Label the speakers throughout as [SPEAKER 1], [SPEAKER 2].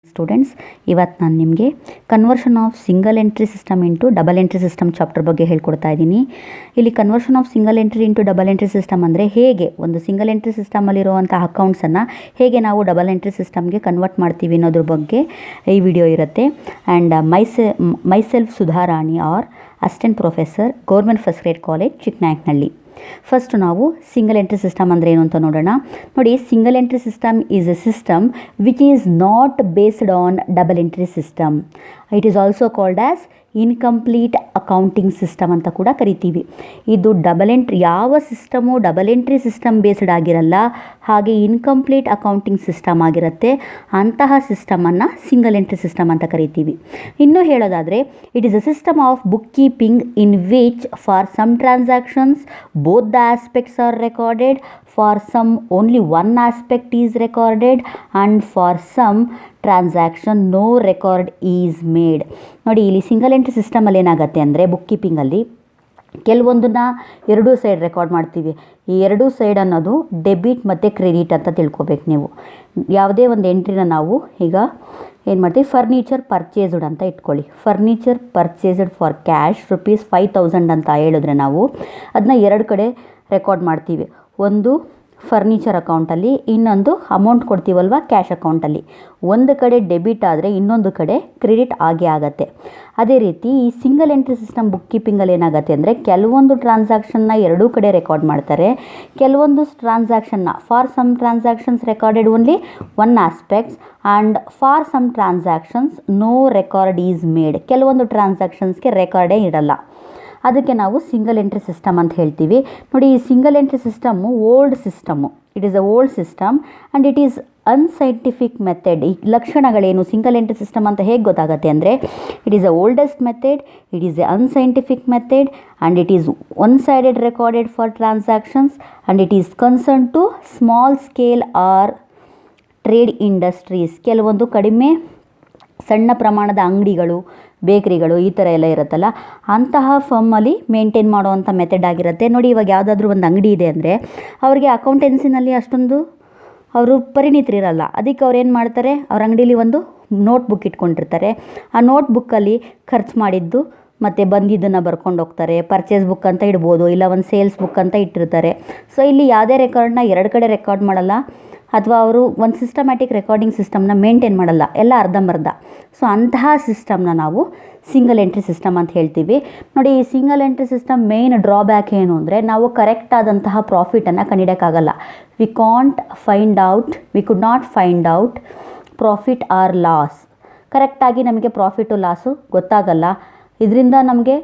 [SPEAKER 1] Students, ಇವತ್ತು ನಾನು ನಿಮಗೆ conversion of single entry system into double entry system chapter ಬಗ್ಗೆ ಹೇಳ್ಕೊಡ್ತಾ ಇದ್ದೀನಿ. ಇಲ್ಲಿ conversion of single entry into double entry system ಅಂದರೆ ಹೇಗೆ ಒಂದು ಸಿಂಗಲ್ ಎಂಟ್ರಿ ಸಿಸ್ಟಮಲ್ಲಿರುವಂಥ ಅಕೌಂಟ್ಸನ್ನು ಹೇಗೆ ನಾವು ಡಬಲ್ ಎಂಟ್ರಿ ಸಿಸ್ಟಮ್ಗೆ ಕನ್ವರ್ಟ್ ಮಾಡ್ತೀವಿ ಅನ್ನೋದ್ರ ಬಗ್ಗೆ ಈ ವಿಡಿಯೋ ಇರುತ್ತೆ. And myself Sudharani R assistant professor, government first grade college, Chikkanayakanahalli. First ನಾವು ಸಿಂಗಲ್ ಎಂಟ್ರಿ ಸಿಸ್ಟಮ್ ಅಂದರೆ ಏನು ಅಂತ ನೋಡೋಣ. ನೋಡಿ, single entry system is a system which is not based on double entry system. It is also called as incomplete accounting system ಅಂತ ಕೂಡ ಕರಿತೀವಿ. ಇದು ಯಾವ system double entry system based ಆಗಿರಲ್ಲ, ಹಾಗೆ ಇನ್ಕಂಪ್ಲೀಟ್ ಅಕೌಂಟಿಂಗ್ ಸಿಸ್ಟಮ್ ಆಗಿರುತ್ತೆ. ಅಂತಹ ಸಿಸ್ಟಮನ್ನು ಸಿಂಗಲ್ ಎಂಟ್ರಿ ಸಿಸ್ಟಮ್ ಅಂತ ಕರಿತೀವಿ. ಇನ್ನೂ ಹೇಳೋದಾದರೆ, it is a system of book keeping in which for some transactions both the aspects are recorded, for some only one aspect is recorded, and for some transaction no record is made. ನೋಡಿ, ಇಲ್ಲಿ single entry ಸಿಸ್ಟಮಲ್ಲಿ ಏನಾಗುತ್ತೆ ಅಂದರೆ, book ಕೀಪಿಂಗಲ್ಲಿ ಕೆಲವೊಂದನ್ನು ಎರಡೂ side record ಮಾಡ್ತೀವಿ. ಈ ಎರಡೂ side ಅನ್ನೋದು debit ಮತ್ತು ಕ್ರೆಡಿಟ್ ಅಂತ ತಿಳ್ಕೊಬೇಕು ನೀವು. ಯಾವುದೇ ಒಂದು ಎಂಟ್ರಿನ ನಾವು ಈಗ ಏನು ಮಾಡ್ತೀವಿ, ಫರ್ನಿಚರ್ ಪರ್ಚೇಸ್ಡ್ ಅಂತ ಇಟ್ಕೊಳ್ಳಿ. ಫರ್ನಿಚರ್ ಪರ್ಚೇಸ್ಡ್ ಫಾರ್ ಕ್ಯಾಶ್ ₹5,000 ಅಂತ ಹೇಳಿದ್ರೆ ನಾವು ಅದನ್ನ ಎರಡು ಕಡೆ ರೆಕಾರ್ಡ್ ಮಾಡ್ತೀವಿ. ಒಂದು ಫರ್ನಿಚರ್ ಅಕೌಂಟಲ್ಲಿ, ಇನ್ನೊಂದು ಅಮೌಂಟ್ ಕೊಡ್ತೀವಲ್ವ ಕ್ಯಾಶ್ ಅಕೌಂಟಲ್ಲಿ. ಒಂದು ಕಡೆ ಡೆಬಿಟ್ ಆದರೆ ಇನ್ನೊಂದು ಕಡೆ ಕ್ರೆಡಿಟ್ ಆಗೇ ಆಗುತ್ತೆ. ಅದೇ ರೀತಿ ಈ ಸಿಂಗಲ್ ಎಂಟ್ರಿ ಸಿಸ್ಟಮ್ ಬುಕ್ ಕೀಪಿಂಗಲ್ಲಿ ಏನಾಗುತ್ತೆ ಅಂದರೆ, ಕೆಲವೊಂದು ಟ್ರಾನ್ಸಾಕ್ಷನ್ನ ಎರಡೂ ಕಡೆ ರೆಕಾರ್ಡ್ ಮಾಡ್ತಾರೆ. ಕೆಲವೊಂದು ಟ್ರಾನ್ಸಾಕ್ಷನ್ನ for some transactions recorded only one aspects and for some transactions no record is made. ಕೆಲವೊಂದು ಟ್ರಾನ್ಸಾಕ್ಷನ್ಸ್ಗೆ ರೆಕಾರ್ಡೇ ಇರಲ್ಲ. ಅದಕ್ಕೆ ನಾವು ಸಿಂಗಲ್ ಎಂಟ್ರಿ ಸಿಸ್ಟಮ್ ಅಂತ ಹೇಳ್ತೀವಿ. ನೋಡಿ, ಈ single entry system old system. It is a old system and it is unscientific method. ಈ ಲಕ್ಷಣಗಳೇನು ಸಿಂಗಲ್ ಎಂಟ್ರಿ ಸಿಸ್ಟಮ್ ಅಂತ ಹೇಗೆ ಗೊತ್ತಾಗುತ್ತೆ ಅಂದರೆ, it is a oldest method, it is a unscientific method and it is one sided recorded for transactions and it is concern to small scale or trade industries. ಕೆಲವೊಂದು ಕಡಿಮೆ ಸಣ್ಣ ಪ್ರಮಾಣದ ಅಂಗಡಿಗಳು, ಬೇಕ್ರಿಗಳು, ಈ ಥರ ಎಲ್ಲ ಇರುತ್ತಲ್ಲ, ಅಂತಹ ಫರ್ಮಲ್ಲಿ ಮೇಂಟೈನ್ ಮಾಡುವಂಥ ಮೆಥಡ್ ಆಗಿರುತ್ತೆ. ನೋಡಿ, ಇವಾಗ ಯಾವುದಾದ್ರೂ ಒಂದು ಅಂಗಡಿ ಇದೆ ಅಂದರೆ ಅವ್ರಿಗೆ ಅಕೌಂಟೆನ್ಸಿನಲ್ಲಿ ಅಷ್ಟೊಂದು ಅವರು ಪರಿಣಿತರಿರಲ್ಲ. ಅದಕ್ಕೆ ಅವ್ರು ಏನು ಮಾಡ್ತಾರೆ, ಅವ್ರ ಅಂಗಡೀಲಿ ಒಂದು ನೋಟ್ ಬುಕ್ ಇಟ್ಕೊಂಡಿರ್ತಾರೆ. ಆ ನೋಟ್ ಬುಕ್ಕಲ್ಲಿ ಖರ್ಚು ಮಾಡಿದ್ದು ಮತ್ತು ಬಂದಿದ್ದನ್ನು ಬರ್ಕೊಂಡು ಹೋಗ್ತಾರೆ. ಪರ್ಚೇಸ್ ಬುಕ್ ಅಂತ ಇಡ್ಬೋದು, ಇಲ್ಲ ಒಂದು ಸೇಲ್ಸ್ ಬುಕ್ ಅಂತ ಇಟ್ಟಿರ್ತಾರೆ. ಸೊ ಇಲ್ಲಿ ಯಾವುದೇ ರೆಕಾರ್ಡ್ನ ಎರಡು ಕಡೆ ರೆಕಾರ್ಡ್ ಮಾಡಲ್ಲ, ಅಥವಾ ಅವರು ಒಂದು ಸಿಸ್ಟಮ್ಯಾಟಿಕ್ ರೆಕಾರ್ಡಿಂಗ್ ಸಿಸ್ಟಮ್ನ ಮೇಂಟೈನ್ ಮಾಡಲ್ಲ, ಎಲ್ಲ ಅರ್ಧಂಬರ್ಧ. ಸೊ ಅಂತಹ ಸಿಸ್ಟಮ್ನ ನಾವು ಸಿಂಗಲ್ ಎಂಟ್ರಿ ಸಿಸ್ಟಮ್ ಅಂತ ಹೇಳ್ತೀವಿ. ನೋಡಿ, ಈ single entry system main drawback ಏನು ಅಂದರೆ, ನಾವು ಕರೆಕ್ಟ್ ಆದಂತಹ ಪ್ರಾಫಿಟನ್ನು ಕಂಡಿಡಿಯೋಕ್ಕಾಗಲ್ಲ. We could not find out profit or loss. ಕರೆಕ್ಟಾಗಿ ನಮಗೆ ಪ್ರಾಫಿಟು ಲಾಸು ಗೊತ್ತಾಗಲ್ಲ. ಇದರಿಂದ ನಮಗೆ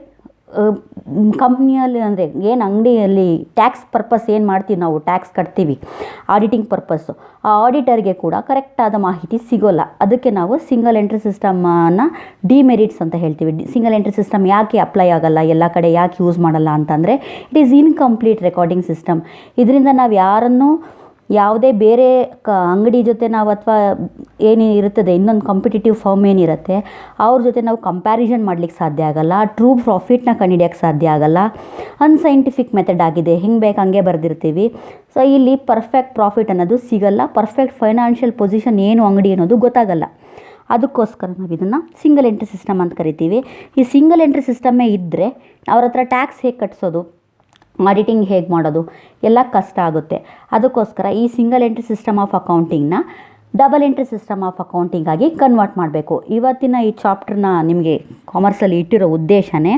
[SPEAKER 1] ಕಂಪ್ನಿಯಲ್ಲಿ ಅಂದರೆ ಏನು ಅಂಗಡಿಯಲ್ಲಿ ಟ್ಯಾಕ್ಸ್ ಪರ್ಪಸ್ ಏನು ಮಾಡ್ತೀವಿ, ನಾವು ಟ್ಯಾಕ್ಸ್ ಕಟ್ತೀವಿ ಆಡಿಟಿಂಗ್ ಪರ್ಪಸ್ಸು, ಆ ಆಡಿಟರ್ಗೆ ಕೂಡ ಕರೆಕ್ಟಾದ ಮಾಹಿತಿ ಸಿಗೋಲ್ಲ. ಅದಕ್ಕೆ ನಾವು ಸಿಂಗಲ್ ಎಂಟ್ರಿ ಸಿಸ್ಟಮನ್ನು ಡಿಮೆರಿಟ್ಸ್ ಅಂತ ಹೇಳ್ತೀವಿ. ಸಿಂಗಲ್ ಎಂಟ್ರಿ ಸಿಸ್ಟಮ್ ಯಾಕೆ ಅಪ್ಲೈ ಆಗಲ್ಲ, ಎಲ್ಲ ಕಡೆ ಯಾಕೆ ಯೂಸ್ ಮಾಡಲ್ಲ ಅಂತಂದರೆ, it is incomplete recording system. ಇದರಿಂದ ನಾವು ಯಾರನ್ನು ಯಾವುದೇ ಬೇರೆ ಅಂಗಡಿ ಜೊತೆ ನಾವು, ಅಥವಾ ಏನಿರುತ್ತದೆ ಇನ್ನೊಂದು ಕಾಂಪಿಟೇಟಿವ್ ಫರ್ಮ್ ಏನಿರುತ್ತೆ ಅವ್ರ ಜೊತೆ ನಾವು ಕಂಪ್ಯಾರಿಸನ್ ಮಾಡಲಿಕ್ಕೆ ಸಾಧ್ಯ ಆಗಲ್ಲ. ಟ್ರೂ ಪ್ರಾಫಿಟ್ನ ಕಂಡುಹಿಡಿಯೋಕ್ಕೆ ಸಾಧ್ಯ ಆಗಲ್ಲ. ಅನ್ಸೈಂಟಿಫಿಕ್ ಮೆಥಡ್ ಆಗಿದೆ, ಹಿಂಗೆ ಬೇಕು ಹಂಗೆ ಬರೆದಿರ್ತೀವಿ. ಸೊ ಇಲ್ಲಿ ಪರ್ಫೆಕ್ಟ್ ಪ್ರಾಫಿಟ್ ಅನ್ನೋದು ಸಿಗಲ್ಲ, ಪರ್ಫೆಕ್ಟ್ ಫೈನಾನ್ಷಿಯಲ್ ಪೊಸಿಷನ್ ಏನು ಅಂಗಡಿ ಅನ್ನೋದು ಗೊತ್ತಾಗಲ್ಲ. ಅದಕ್ಕೋಸ್ಕರ ನಾವು ಇದನ್ನು ಸಿಂಗಲ್ ಎಂಟ್ರಿ ಸಿಸ್ಟಮ್ ಅಂತ ಕರಿತೀವಿ. ಈ ಸಿಂಗಲ್ ಎಂಟ್ರಿ ಸಿಸ್ಟಮ್ಮೇ ಇದ್ದರೆ ಅವ್ರ ಹತ್ರ ಟ್ಯಾಕ್ಸ್ ಹೇಗೆ ಕಟ್ಸೋದು, ಆಡಿಟಿಂಗ್ ಹೇಗೆ ಮಾಡೋದು, ಎಲ್ಲ ಕಷ್ಟ ಆಗುತ್ತೆ. ಅದಕ್ಕೋಸ್ಕರ ಈ ಸಿಂಗಲ್ ಎಂಟ್ರಿ ಸಿಸ್ಟಮ್ ಆಫ್ ಅಕೌಂಟಿಂಗ್ನ double entry system of accounting ಆಗಿ ಕನ್ವರ್ಟ್ ಮಾಡಬೇಕು. ಇವತ್ತಿನ ಈ ಚಾಪ್ಟರ್ನ ನಿಮಗೆ ಕಾಮರ್ಸಲ್ಲಿ ಇಟ್ಟಿರೋ ಉದ್ದೇಶನೇ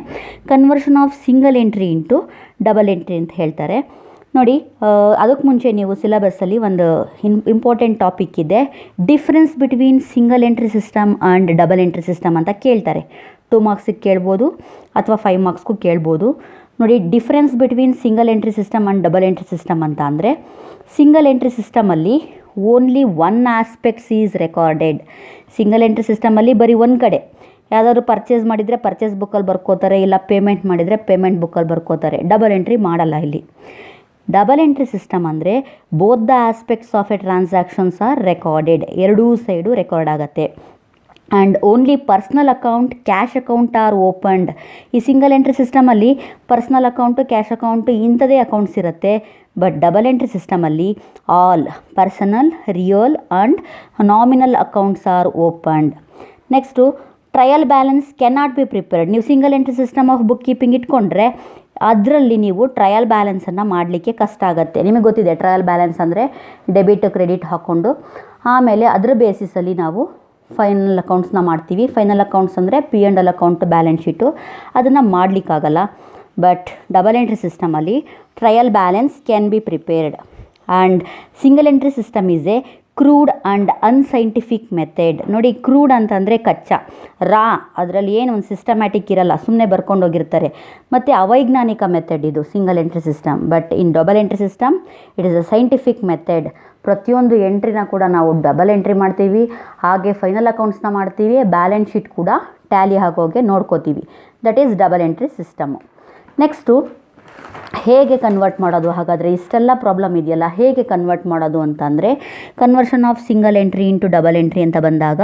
[SPEAKER 1] conversion of single entry into double entry ಅಂತ ಹೇಳ್ತಾರೆ. ನೋಡಿ, ಅದಕ್ಕೆ ಮುಂಚೆ ನೀವು ಸಿಲೆಬಸ್ಸಲ್ಲಿ ಒಂದು ಇಂಪಾರ್ಟೆಂಟ್ ಟಾಪಿಕ್ ಇದೆ, difference between single entry system and double entry system ಅಂತ ಕೇಳ್ತಾರೆ. 2 ಮಾರ್ಕ್ಸಿಗೆ ಕೇಳ್ಬೋದು ಅಥವಾ 5 ಮಾರ್ಕ್ಸ್ಗೂ ಕೇಳ್ಬೋದು. ನೋಡಿ, difference between single entry system and double entry system ಅಂತ ಅಂದರೆ, ಸಿಂಗಲ್ ಎಂಟ್ರಿ ಸಿಸ್ಟಮಲ್ಲಿ only one aspects is recorded. Single entry ಸಿಸ್ಟಮಲ್ಲಿ ಬರೀ ಒಂದು ಕಡೆ ಯಾವುದಾದ್ರು ಪರ್ಚೇಸ್ ಮಾಡಿದರೆ ಪರ್ಚೇಸ್ ಬುಕ್ಕಲ್ಲಿ ಬರ್ಕೋತಾರೆ, ಇಲ್ಲ ಪೇಮೆಂಟ್ ಮಾಡಿದರೆ ಪೇಮೆಂಟ್ ಬುಕ್ಕಲ್ಲಿ ಬರ್ಕೋತಾರೆ. ಡಬಲ್ ಎಂಟ್ರಿ ಮಾಡಲ್ಲ ಇಲ್ಲಿ. ಡಬಲ್ ಎಂಟ್ರಿ ಸಿಸ್ಟಮ್ ಅಂದರೆ both the aspects of a transactions are recorded. ಎರಡೂ ಸೈಡು ರೆಕಾರ್ಡ್ ಆಗುತ್ತೆ. And only personal account, cash account are opened. ಈ ಸಿಂಗಲ್ ಎಂಟ್ರಿ ಸಿಸ್ಟಮಲ್ಲಿ ಪರ್ಸ್ನಲ್ ಅಕೌಂಟು, ಕ್ಯಾಶ್ ಅಕೌಂಟು ಇಂಥದೇ ಅಕೌಂಟ್ಸ್ ಇರುತ್ತೆ. ಬಟ್ ಡಬಲ್ ಎಂಟ್ರಿ ಸಿಸ್ಟಮಲ್ಲಿ all personal, real and nominal accounts are opened. Next trial balance cannot be prepared. ನೀವು single entry system of book keeping ಇಟ್ಕೊಂಡ್ರೆ ಅದರಲ್ಲಿ ನೀವು trial ಬ್ಯಾಲೆನ್ಸನ್ನು ಮಾಡಲಿಕ್ಕೆ ಕಷ್ಟ ಆಗುತ್ತೆ. ನಿಮಗೆ ಗೊತ್ತಿದೆ ಟ್ರಯಲ್ ಬ್ಯಾಲೆನ್ಸ್ ಅಂದರೆ ಡೆಬಿಟ್ ಕ್ರೆಡಿಟ್ ಹಾಕ್ಕೊಂಡು ಆಮೇಲೆ ಅದರ ಬೇಸಿಸಲ್ಲಿ ನಾವು ಫೈನಲ್ ಅಕೌಂಟ್ಸ್ನ ಮಾಡ್ತೀವಿ. ಫೈನಲ್ ಅಕೌಂಟ್ಸ್ ಅಂದರೆ P&L ಅಕೌಂಟ್, ಬ್ಯಾಲೆನ್ಸ್ ಶೀಟು, ಅದನ್ನು ಮಾಡಲಿಕ್ಕಾಗಲ್ಲ. ಬಟ್ ಡಬಲ್ ಎಂಟ್ರಿ ಸಿಸ್ಟಮಲ್ಲಿ trial balance can be prepared. And single entry system is a crude and unscientific method. ನೋಡಿ, ಕ್ರೂಡ್ ಅಂತಂದರೆ ಕಚ್ಚಾ, ರಾ, ಅದರಲ್ಲಿ ಏನು ಒಂದು ಸಿಸ್ಟಮ್ಯಾಟಿಕ್ ಇರಲ್ಲ, ಸುಮ್ಮನೆ ಬರ್ಕೊಂಡೋಗಿರ್ತಾರೆ. ಮತ್ತು ಅವೈಜ್ಞಾನಿಕ ಮೆಥಡ್ ಇದು single entry system. But in double entry system it is a scientific method. ಪ್ರತಿಯೊಂದು ಎಂಟ್ರಿನ ಕೂಡ ನಾವು ಡಬಲ್ ಎಂಟ್ರಿ ಮಾಡ್ತೀವಿ, ಹಾಗೆ ಫೈನಲ್ ಅಕೌಂಟ್ಸ್ನ ಮಾಡ್ತೀವಿ, ಬ್ಯಾಲೆನ್ಸ್ ಶೀಟ್ ಕೂಡ ಟ್ಯಾಲಿ ಆಗೋಗೆ ನೋಡ್ಕೋತೀವಿ. That is double entry system. Next ಹೇಗೆ ಕನ್ವರ್ಟ್ ಮಾಡೋದು? ಹಾಗಾದರೆ ಇಷ್ಟೆಲ್ಲ ಪ್ರಾಬ್ಲಮ್ ಇದೆಯಲ್ಲ, ಹೇಗೆ ಕನ್ವರ್ಟ್ ಮಾಡೋದು ಅಂತಂದರೆ, conversion of single entry into double entry ಅಂತ ಬಂದಾಗ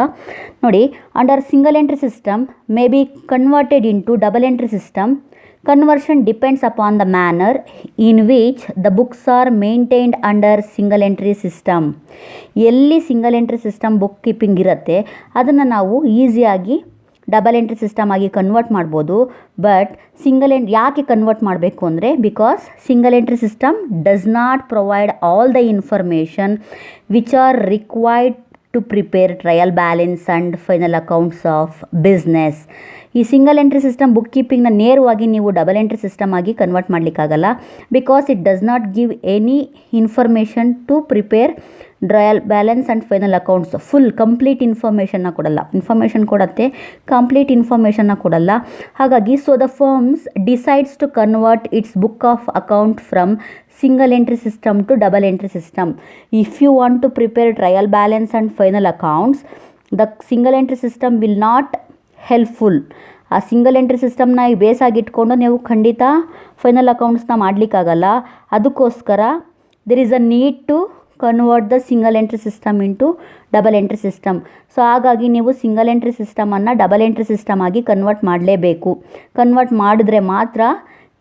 [SPEAKER 1] ನೋಡಿ, under single entry system may be converted into double entry system. Conversion depends upon the manner in which the books are maintained under single entry system. ಎಲ್ಲಿ single entry system book keeping ಇರುತ್ತೆ ಅದನ್ನು ನಾವು ಈಸಿಯಾಗಿ double entry system ಆಗಿ convert ಮಾಡ್ಬೋದು. But ಯಾಕೆ convert ಮಾಡಬೇಕು ಅಂದರೆ, because single entry system does not provide all the information which are required to prepare trial balance and final accounts of business. ಈ ಸಿಂಗಲ್ ಎಂಟ್ರಿ ಸಿಸ್ಟಮ್ ಬುಕ್ ಕೀಪಿಂಗ್ನ ನೇರವಾಗಿ ನೀವು double entry system ಆಗಿ convert ಮಾಡಲಿಕ್ಕಾಗಲ್ಲ. Because it does not give any information to prepare trial balance and final accounts. Full complete ಇನ್ಫಾರ್ಮೇಷನ್ನ ಕೊಡಲ್ಲ. Information ಕೊಡುತ್ತೆ, complete ಇನ್ಫಾರ್ಮೇಷನ್ನ ಕೊಡಲ್ಲ. ಹಾಗಾಗಿ so the firms decides to convert its book of account from single entry system to double entry system. If you want to prepare trial balance and final accounts, the single entry system will not helpful. ಆ single entry ಸಿಸ್ಟಮ್ನ ಬೇಸಾಗಿಟ್ಕೊಂಡು ನೀವು ಖಂಡಿತ final ಅಕೌಂಟ್ಸ್ನ ಮಾಡಲಿಕ್ಕಾಗಲ್ಲ. ಅದಕ್ಕೋಸ್ಕರ there is a need to convert the single entry system into double entry system. So ಹಾಗಾಗಿ ನೀವು ಸಿಂಗಲ್ ಎಂಟ್ರಿ ಸಿಸ್ಟಮನ್ನು ಡಬಲ್ ಎಂಟ್ರಿ ಸಿಸ್ಟಮ್ ಆಗಿ ಕನ್ವರ್ಟ್ ಮಾಡಲೇಬೇಕು. ಕನ್ವರ್ಟ್ ಮಾಡಿದ್ರೆ ಮಾತ್ರ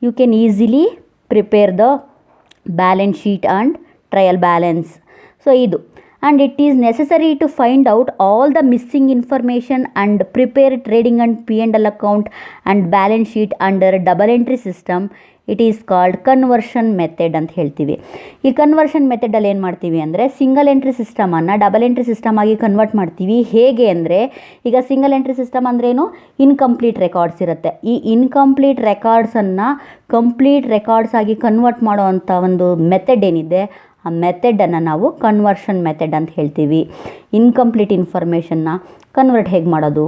[SPEAKER 1] you can easily prepare the balance sheet and trial balance. So ಇದು, and it is necessary to find out all the missing information and prepare trading and P&L account and balance sheet under double entry system. It is called conversion method ಅಂತ ಹೇಳ್ತೀವಿ. ಈ conversion ಮೆಥಡಲ್ಲಿ ಏನು ಮಾಡ್ತೀವಿ ಅಂದರೆ, single entry ಸಿಸ್ಟಮನ್ನು double entry system ಆಗಿ convert ಮಾಡ್ತೀವಿ. ಹೇಗೆ ಅಂದರೆ, ಈಗ ಸಿಂಗಲ್ ಎಂಟ್ರಿ ಸಿಸ್ಟಮ್ ಅಂದ್ರೇನು, ಇನ್ಕಂಪ್ಲೀಟ್ ರೆಕಾರ್ಡ್ಸ್ ಇರುತ್ತೆ. ಈ ಇನ್ಕಂಪ್ಲೀಟ್ ರೆಕಾರ್ಡ್ಸನ್ನು ಕಂಪ್ಲೀಟ್ ರೆಕಾರ್ಡ್ಸ್ ಆಗಿ ಕನ್ವರ್ಟ್ ಮಾಡೋ ಅಂಥ ಒಂದು ಮೆಥಡ್ ಏನಿದೆ, ಆ ಮೆಥಡನ್ನು ನಾವು ಕನ್ವರ್ಷನ್ ಮೆಥಡ್ ಅಂತ ಹೇಳ್ತೀವಿ. ಇನ್ಕಂಪ್ಲೀಟ್ ಇನ್ಫಾರ್ಮೇಷನ್ನ ಕನ್ವರ್ಟ್ ಹೇಗೆ ಮಾಡೋದು,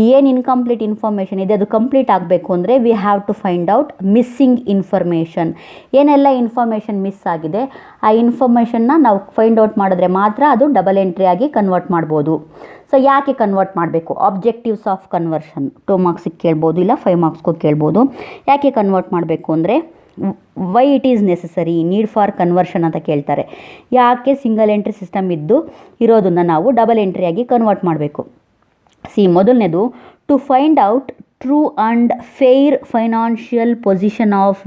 [SPEAKER 1] ಏನು ಇನ್ಕಂಪ್ಲೀಟ್ ಇನ್ಫಾರ್ಮೇಷನ್ ಇದೆ ಅದು ಕಂಪ್ಲೀಟ್ ಆಗಬೇಕು ಅಂದರೆ we have to find out missing information. ಏನೆಲ್ಲ ಇನ್ಫಾರ್ಮೇಷನ್ ಮಿಸ್ ಆಗಿದೆ ಆ ಇನ್ಫಾರ್ಮೇಷನ್ನ ನಾವು ಫೈಂಡ್ ಔಟ್ ಮಾಡಿದ್ರೆ ಮಾತ್ರ ಅದು ಡಬಲ್ ಎಂಟ್ರಿ ಆಗಿ ಕನ್ವರ್ಟ್ ಮಾಡ್ಬೋದು. ಸೊ ಯಾಕೆ ಕನ್ವರ್ಟ್ ಮಾಡಬೇಕು? ಆಬ್ಜೆಕ್ಟಿವ್ಸ್ ಆಫ್ ಕನ್ವರ್ಷನ್ 2 ಮಾರ್ಕ್ಸಿಗೆ ಕೇಳ್ಬೋದು, ಇಲ್ಲ 5 ಮಾರ್ಕ್ಸ್ಗೂ ಕೇಳ್ಬೋದು. ಯಾಕೆ ಕನ್ವರ್ಟ್ ಮಾಡಬೇಕು ಅಂದರೆ, why it is necessary, need for conversion ಅಂತ ಕೇಳ್ತಾರೆ. ಯಾಕೆ ಸಿಂಗಲ್ ಎಂಟ್ರಿ ಸಿಸ್ಟಮ್ ಇರೋದನ್ನು ನಾವು ಡಬಲ್ ಎಂಟ್ರಿಯಾಗಿ ಕನ್ವರ್ಟ್ ಮಾಡಬೇಕು? ಮೊದಲನೇದು, to find out true and fair financial position of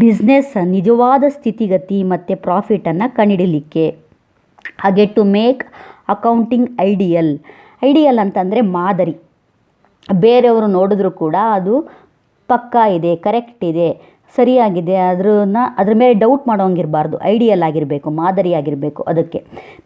[SPEAKER 1] business ನಿಜವಾದ ಸ್ಥಿತಿಗತಿ ಮತ್ತು ಪ್ರಾಫಿಟನ್ನು ಕಂಡುಹಿಡಲಿಕ್ಕೆ. ಹಾಗೆ ಟು ಮೇಕ್ ಅಕೌಂಟಿಂಗ್ ಐಡಿಯಲ್ ಅಂತಂದರೆ ಮಾದರಿ. ಬೇರೆಯವರು ನೋಡಿದ್ರೂ ಕೂಡ ಅದು ಪಕ್ಕಾ ಇದೆ, ಕರೆಕ್ಟ್ ಇದೆ, ಸರಿಯಾಗಿದೆ, ಅದ್ರ ಮೇಲೆ ಡೌಟ್ ಮಾಡೋಂಗಿರಬಾರ್ದು, ಐಡಿಯಲ್ ಆಗಿರಬೇಕು, ಮಾದರಿ ಆಗಿರಬೇಕು ಅದಕ್ಕೆ.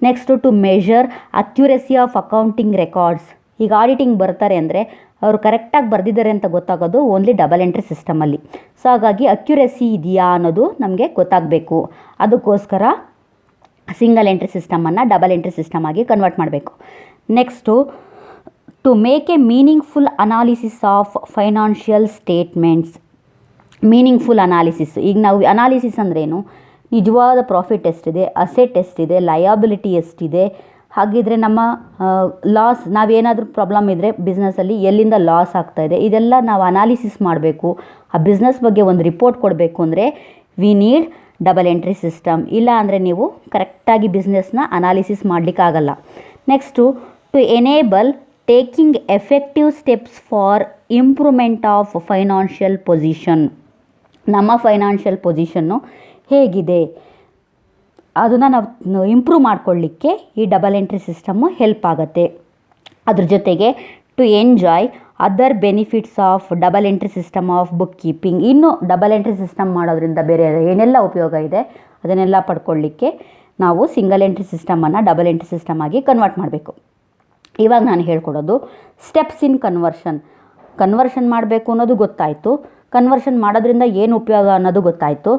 [SPEAKER 1] Next to measure accuracy of accounting records. ಈಗ ಆಡಿಟಿಂಗ್ ಬರ್ತಾರೆ ಅಂದರೆ ಅವರು ಕರೆಕ್ಟಾಗಿ ಬರೆದಿದ್ದಾರೆ ಅಂತ ಗೊತ್ತಾಗೋದು ಓನ್ಲಿ ಡಬಲ್ ಎಂಟ್ರಿ ಸಿಸ್ಟಮಲ್ಲಿ. ಸೊ ಹಾಗಾಗಿ ಅಕ್ಯುರೆಸಿ ಇದೆಯಾ ಅನ್ನೋದು ನಮಗೆ ಗೊತ್ತಾಗಬೇಕು. ಅದಕ್ಕೋಸ್ಕರ ಸಿಂಗಲ್ ಎಂಟ್ರಿ ಸಿಸ್ಟಮನ್ನು ಡಬಲ್ ಎಂಟ್ರಿ ಸಿಸ್ಟಮ್ ಆಗಿ ಕನ್ವರ್ಟ್ ಮಾಡಬೇಕು. Next to make a meaningful analysis of financial statements. Meaningful analysis, ಈಗ ನಾವು ಅನಾಲಿಸಿಸ್ ಅಂದ್ರೇನು, ನಿಜವಾದ ಪ್ರಾಫಿಟ್ ಎಷ್ಟಿದೆ, ಅಸೆಟ್ ಎಷ್ಟಿದೆ, ಲಯಬಿಲಿಟಿ ಎಷ್ಟಿದೆ, ಹಾಗಿದ್ರೆ ನಮ್ಮ ಲಾಸ್, ನಾವೇನಾದರೂ ಪ್ರಾಬ್ಲಮ್ ಇದ್ದರೆ ಬಿಸ್ನೆಸ್ಸಲ್ಲಿ ಎಲ್ಲಿಂದ ಲಾಸ್ ಆಗ್ತಾಯಿದೆ, ಇದೆಲ್ಲ ನಾವು ಅನಾಲಿಸಿಸ್ ಮಾಡಬೇಕು. ಆ ಬಿಸ್ನೆಸ್ ಬಗ್ಗೆ ಒಂದು ರಿಪೋರ್ಟ್ ಕೊಡಬೇಕು ಅಂದರೆ we need double entry system. ಇಲ್ಲ ಅಂದರೆ ನೀವು ಕರೆಕ್ಟಾಗಿ ಬಿಸ್ನೆಸ್ನ ಅನಾಲಿಸಿಸ್ ಮಾಡಲಿಕ್ಕಾಗಲ್ಲ. Next to enable taking effective steps for improvement of financial position. ನಮ್ಮ ಫೈನಾನ್ಷಿಯಲ್ ಪೊಸಿಷನ್ನು ಹೇಗಿದೆ ಅದನ್ನು ನಾವು ಇಂಪ್ರೂವ್ ಮಾಡ್ಕೊಳ್ಳಿಕ್ಕೆ ಈ ಡಬಲ್ ಎಂಟ್ರಿ ಸಿಸ್ಟಮ್ಮು ಹೆಲ್ಪ್ ಆಗುತ್ತೆ. ಅದ್ರ ಜೊತೆಗೆ to enjoy other benefits of double entry system of book keeping. ಇನ್ನು ಡಬಲ್ ಎಂಟ್ರಿ ಸಿಸ್ಟಮ್ ಮಾಡೋದ್ರಿಂದ ಬೇರೆ ಏನೆಲ್ಲ ಉಪಯೋಗ ಇದೆ ಅದನ್ನೆಲ್ಲ ಪಡ್ಕೊಳ್ಳಿಕ್ಕೆ ನಾವು ಸಿಂಗಲ್ ಎಂಟ್ರಿ ಸಿಸ್ಟಮನ್ನು ಡಬಲ್ ಎಂಟ್ರಿ ಸಿಸ್ಟಮ್ ಆಗಿ ಕನ್ವರ್ಟ್ ಮಾಡಬೇಕು. ಇವಾಗ ನಾನು ಹೇಳ್ಕೊಡೋದು ಸ್ಟೆಪ್ಸ್ ಇನ್ ಕನ್ವರ್ಷನ್ ಮಾಡಬೇಕು ಅನ್ನೋದು ಗೊತ್ತಾಯಿತು, ಕನ್ವರ್ಷನ್ ಮಾಡೋದ್ರಿಂದ ಏನು ಉಪಯೋಗ ಅನ್ನೋದು ಗೊತ್ತಾಯಿತು.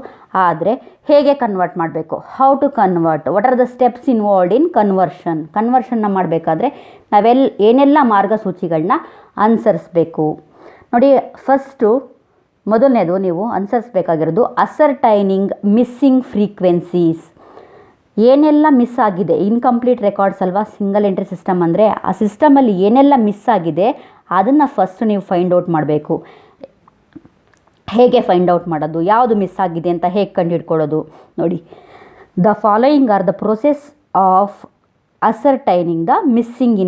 [SPEAKER 1] ಆದರೆ ಹೇಗೆ ಕನ್ವರ್ಟ್ ಮಾಡಬೇಕು, how to convert, what are the steps involved in ಕನ್ವರ್ಷನ್ನ ಮಾಡಬೇಕಾದ್ರೆ ಏನೆಲ್ಲ ಮಾರ್ಗಸೂಚಿಗಳನ್ನ ಅನುಸರಿಸಬೇಕು ನೋಡಿ. ಫಸ್ಟು ಮೊದಲನೇದು ನೀವು ಅನುಸರಿಸಬೇಕಾಗಿರೋದು ಅಸರ್ಟೈನಿಂಗ್ ಮಿಸ್ಸಿಂಗ್ ಫ್ರೀಕ್ವೆನ್ಸೀಸ್. ಏನೆಲ್ಲ ಮಿಸ್ ಆಗಿದೆ, ಇನ್ಕಂಪ್ಲೀಟ್ ರೆಕಾರ್ಡ್ಸ್ ಅಲ್ವಾ ಸಿಂಗಲ್ ಎಂಟ್ರಿ ಸಿಸ್ಟಮ್ ಅಂದರೆ, ಆ ಸಿಸ್ಟಮಲ್ಲಿ ಏನೆಲ್ಲ ಮಿಸ್ ಆಗಿದೆ ಅದನ್ನು ಫಸ್ಟ್ ನೀವು ಫೈಂಡ್ ಔಟ್ ಮಾಡಬೇಕು. ಹೇಗೆ ಫೈಂಡ್ ಔಟ್ ಮಾಡೋದು, ಯಾವುದು ಮಿಸ್ ಆಗಿದೆ ಅಂತ ಹೇಗೆ ಕಂಡುಹಿಡ್ಕೊಳ್ಳೋದು ನೋಡಿ. The following are the process of ascertaining the missing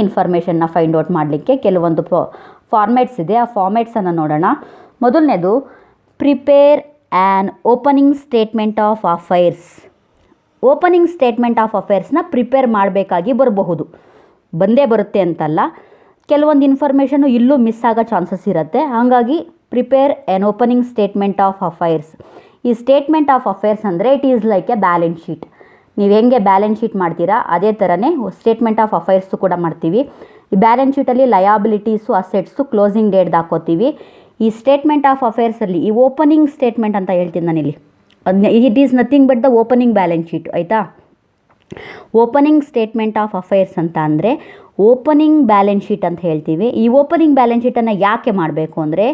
[SPEAKER 1] ಇನ್ಫಾರ್ಮೇಷನ್ನ ಫೈಂಡ್ ಔಟ್ ಮಾಡಲಿಕ್ಕೆ ಕೆಲವೊಂದು ಫಾರ್ಮ್ಯಾಟ್ಸ್ ಇದೆ. ಆ ಫಾರ್ಮ್ಯಾಟ್ಸನ್ನು ನೋಡೋಣ. ಮೊದಲನೇದು prepare an opening statement of affairs. Opening statement of ಅಫೇರ್ಸ್ನ ಪ್ರಿಪೇರ್ ಮಾಡಬೇಕಾಗಿ ಬಂದೇ ಬರುತ್ತೆ ಅಂತಲ್ಲ, ಕೆಲವೊಂದು ಇನ್ಫಾರ್ಮೇಷನ್ನು ಇಲ್ಲೂ ಮಿಸ್ ಆಗೋ ಚಾನ್ಸಸ್ ಇರುತ್ತೆ. ಹಾಗಾಗಿ prepare an opening statement of affairs. ಈ ಸ್ಟೇಟ್ಮೆಂಟ್ ಆಫ್ ಅಫೇರ್ಸ್ ಅಂದರೆ it is like A balance sheet. ನೀವು ಹೆಂಗೆ ಬ್ಯಾಲೆನ್ಸ್ ಶೀಟ್ ಮಾಡ್ತೀರಾ ಅದೇ ಥರನೇ ಸ್ಟೇಟ್ಮೆಂಟ್ ಆಫ್ ಅಫೈರ್ಸು ಕೂಡ ಮಾಡ್ತೀವಿ. ಈ ಬ್ಯಾಲೆನ್ಸ್ ಶೀಟಲ್ಲಿ ಲಯಾಬಿಲಿಟೀಸು ಅಸೆಟ್ಸು ಕ್ಲೋಸಿಂಗ್ ಡೇಟ್ ಹಾಕೋತೀವಿ. ಈ ಸ್ಟೇಟ್ಮೆಂಟ್ ಆಫ್ ಅಫೇರ್ಸಲ್ಲಿ ಈ ಓಪನಿಂಗ್ ಸ್ಟೇಟ್ಮೆಂಟ್ ಅಂತ ಹೇಳ್ತೀನಿ ನಾನಿಲ್ಲಿ, it is nothing but the opening balance sheet, ಆಯಿತಾ. ಓಪನಿಂಗ್ ಸ್ಟೇಟ್ಮೆಂಟ್ ಆಫ್ ಅಫೈರ್ಸ್ ಅಂತ ಅಂದರೆ ಓಪನಿಂಗ್ ಬ್ಯಾಲೆನ್ಸ್ ಶೀಟ್ ಅಂತ ಹೇಳ್ತೀವಿ. ಈ ಓಪನಿಂಗ್ ಬ್ಯಾಲೆನ್ಸ್ ಶೀಟನ್ನು ಯಾಕೆ ಮಾಡಬೇಕು ಅಂದರೆ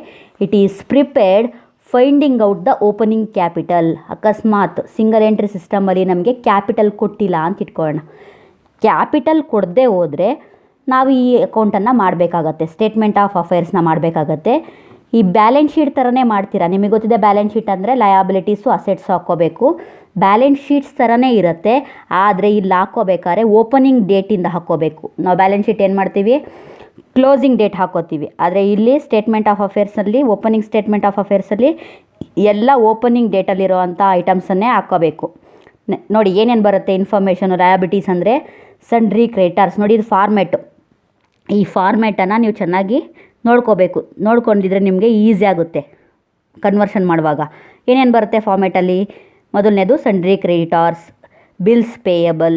[SPEAKER 1] it is prepared finding out the opening capital. ಅಕಸ್ಮಾತ್ ಸಿಂಗಲ್ ಎಂಟ್ರಿ ಸಿಸ್ಟಮಲ್ಲಿ ನಮಗೆ ಕ್ಯಾಪಿಟಲ್ ಕೊಟ್ಟಿಲ್ಲ ಅಂತ ಇಟ್ಕೊಳ್ಳೋಣ, ಕ್ಯಾಪಿಟಲ್ ಕೊಡದೆ ಹೋದರೆ ನಾವು ಈ ಅಕೌಂಟನ್ನು ಮಾಡಬೇಕಾಗತ್ತೆ, ಸ್ಟೇಟ್ಮೆಂಟ್ ಆಫ್ ಅಫೇರ್ಸ್ನ ಮಾಡಬೇಕಾಗತ್ತೆ. ಈ ಬ್ಯಾಲೆನ್ಸ್ ಶೀಟ್ ಥರನೇ ಮಾಡ್ತೀರಾ, ನಿಮಗೆ ಗೊತ್ತಿದೆ ಬ್ಯಾಲೆನ್ಸ್ ಶೀಟ್ ಅಂದರೆ ಲಯಾಬಿಲಿಟೀಸು ಅಸೆಟ್ಸು ಹಾಕ್ಕೋಬೇಕು, ಬ್ಯಾಲೆನ್ಸ್ ಶೀಟ್ಸ್ ಥರನೇ ಇರುತ್ತೆ. ಆದರೆ ಇಲ್ಲಿ ಹಾಕ್ಕೋಬೇಕಾದ್ರೆ ಓಪನಿಂಗ್ ಡೇಟಿಂದ ಹಾಕ್ಕೋಬೇಕು. ನಾವು ಬ್ಯಾಲೆನ್ಸ್ ಶೀಟ್ ಏನು ಮಾಡ್ತೀವಿ, ಕ್ಲೋಸಿಂಗ್ ಡೇಟ್ ಹಾಕೋತೀವಿ. ಆದರೆ ಇಲ್ಲಿ ಸ್ಟೇಟ್ಮೆಂಟ್ ಆಫ್ ಅಫೇರ್ಸಲ್ಲಿ ಓಪನಿಂಗ್ ಸ್ಟೇಟ್ಮೆಂಟ್ ಆಫ್ ಅಫೇರ್ಸಲ್ಲಿ ಎಲ್ಲ ಓಪನಿಂಗ್ ಡೇಟಲ್ಲಿರೋವಂಥ ಐಟಮ್ಸನ್ನೇ ಹಾಕ್ಕೋಬೇಕು. ನೋಡಿ ಏನೇನು ಬರುತ್ತೆ ಇನ್ಫಾರ್ಮೇಷನು. ಲಯಾಬಿಲಿಟೀಸ್ ಅಂದರೆ ಸನ್ಡ್ರಿ ಕ್ರೆಡಿಟರ್ಸ್. ನೋಡಿ ಇದು ಫಾರ್ಮ್ಯಾಟು. ಈ ಫಾರ್ಮ್ಯಾಟನ್ನು ನೀವು ಚೆನ್ನಾಗಿ ನೋಡ್ಕೊಂಡಿದ್ರೆ ನಿಮಗೆ ಈಸಿ ಆಗುತ್ತೆ ಕನ್ವರ್ಷನ್ ಮಾಡುವಾಗ. ಏನೇನು ಬರುತ್ತೆ ಫಾರ್ಮ್ಯಾಟಲ್ಲಿ, ಮೊದಲನೇದು sundry creditors, bills payable,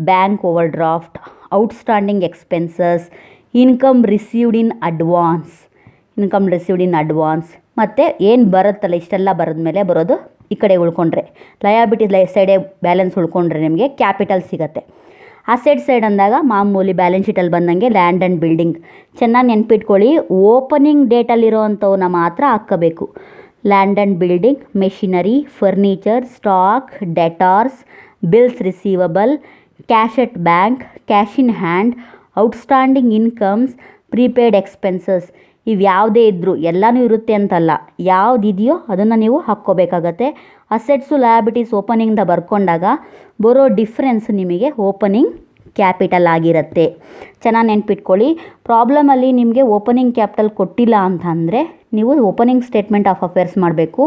[SPEAKER 1] bank over draft, outstanding expenses, income received in advance ಮತ್ತು ಏನು ಬರುತ್ತಲ್ಲ ಇಷ್ಟೆಲ್ಲ ಬರೆದ್ಮೇಲೆ ಬರೋದು ಈ ಕಡೆ ಉಳ್ಕೊಂಡ್ರೆ ಲಯಾಬಿಲಿಟೀಸ್ ಸೈಡೇ ಬ್ಯಾಲೆನ್ಸ್ ಉಳ್ಕೊಂಡ್ರೆ ನಿಮಗೆ ಕ್ಯಾಪಿಟಲ್ ಸಿಗುತ್ತೆ. ಅಸೆಟ್ ಸೈಡ್ ಅಂದಾಗ ಮಾಮೂಲಿ ಬ್ಯಾಲೆನ್ಸ್ ಶೀಟಲ್ಲಿ ಬಂದಂಗೆ ಲ್ಯಾಂಡ್ ಆ್ಯಂಡ್ ಬಿಲ್ಡಿಂಗ್. ಚೆನ್ನಾಗಿ ನೆನ್ಪಿಟ್ಕೊಳ್ಳಿ, ಓಪನಿಂಗ್ ಡೇಟಲ್ಲಿರೋವಂಥವನ್ನ ಮಾತ್ರ ಹಾಕ್ಕೋಬೇಕು. Land and building, machinery, furniture, stock, debtors, bills receivable, cash at bank, cash in hand, outstanding incomes, prepaid expenses. ಇವು ಯಾವುದೇ ಇದ್ದರೂ ಎಲ್ಲನೂ ಇರುತ್ತೆ ಅಂತಲ್ಲ, ಯಾವುದಿದೆಯೋ ಅದನ್ನು ನೀವು ಹಾಕ್ಕೋಬೇಕಾಗತ್ತೆ. ಅಸೆಟ್ಸು ಲಯಾಬಿಲಿಟೀಸ್ ಓಪನಿಂಗ್ದ ಬರ್ಕೊಂಡಾಗ ಬರೋ ಡಿಫ್ರೆನ್ಸ್ ನಿಮಗೆ ಓಪನಿಂಗ್ ಕ್ಯಾಪಿಟಲ್ ಆಗಿರುತ್ತೆ. ಚೆನ್ನಾಗಿ ನೆನ್ಪಿಟ್ಕೊಳ್ಳಿ. ಪ್ರಾಬ್ಲಮಲ್ಲಿ ನಿಮಗೆ ಓಪನಿಂಗ್ ಕ್ಯಾಪಿಟಲ್ ಕೊಟ್ಟಿಲ್ಲ ಅಂತಂದರೆ ನೀವು ಓಪನಿಂಗ್ ಸ್ಟೇಟ್ಮೆಂಟ್ ಆಫ್ ಅಫೇರ್ಸ್ ಮಾಡಬೇಕು.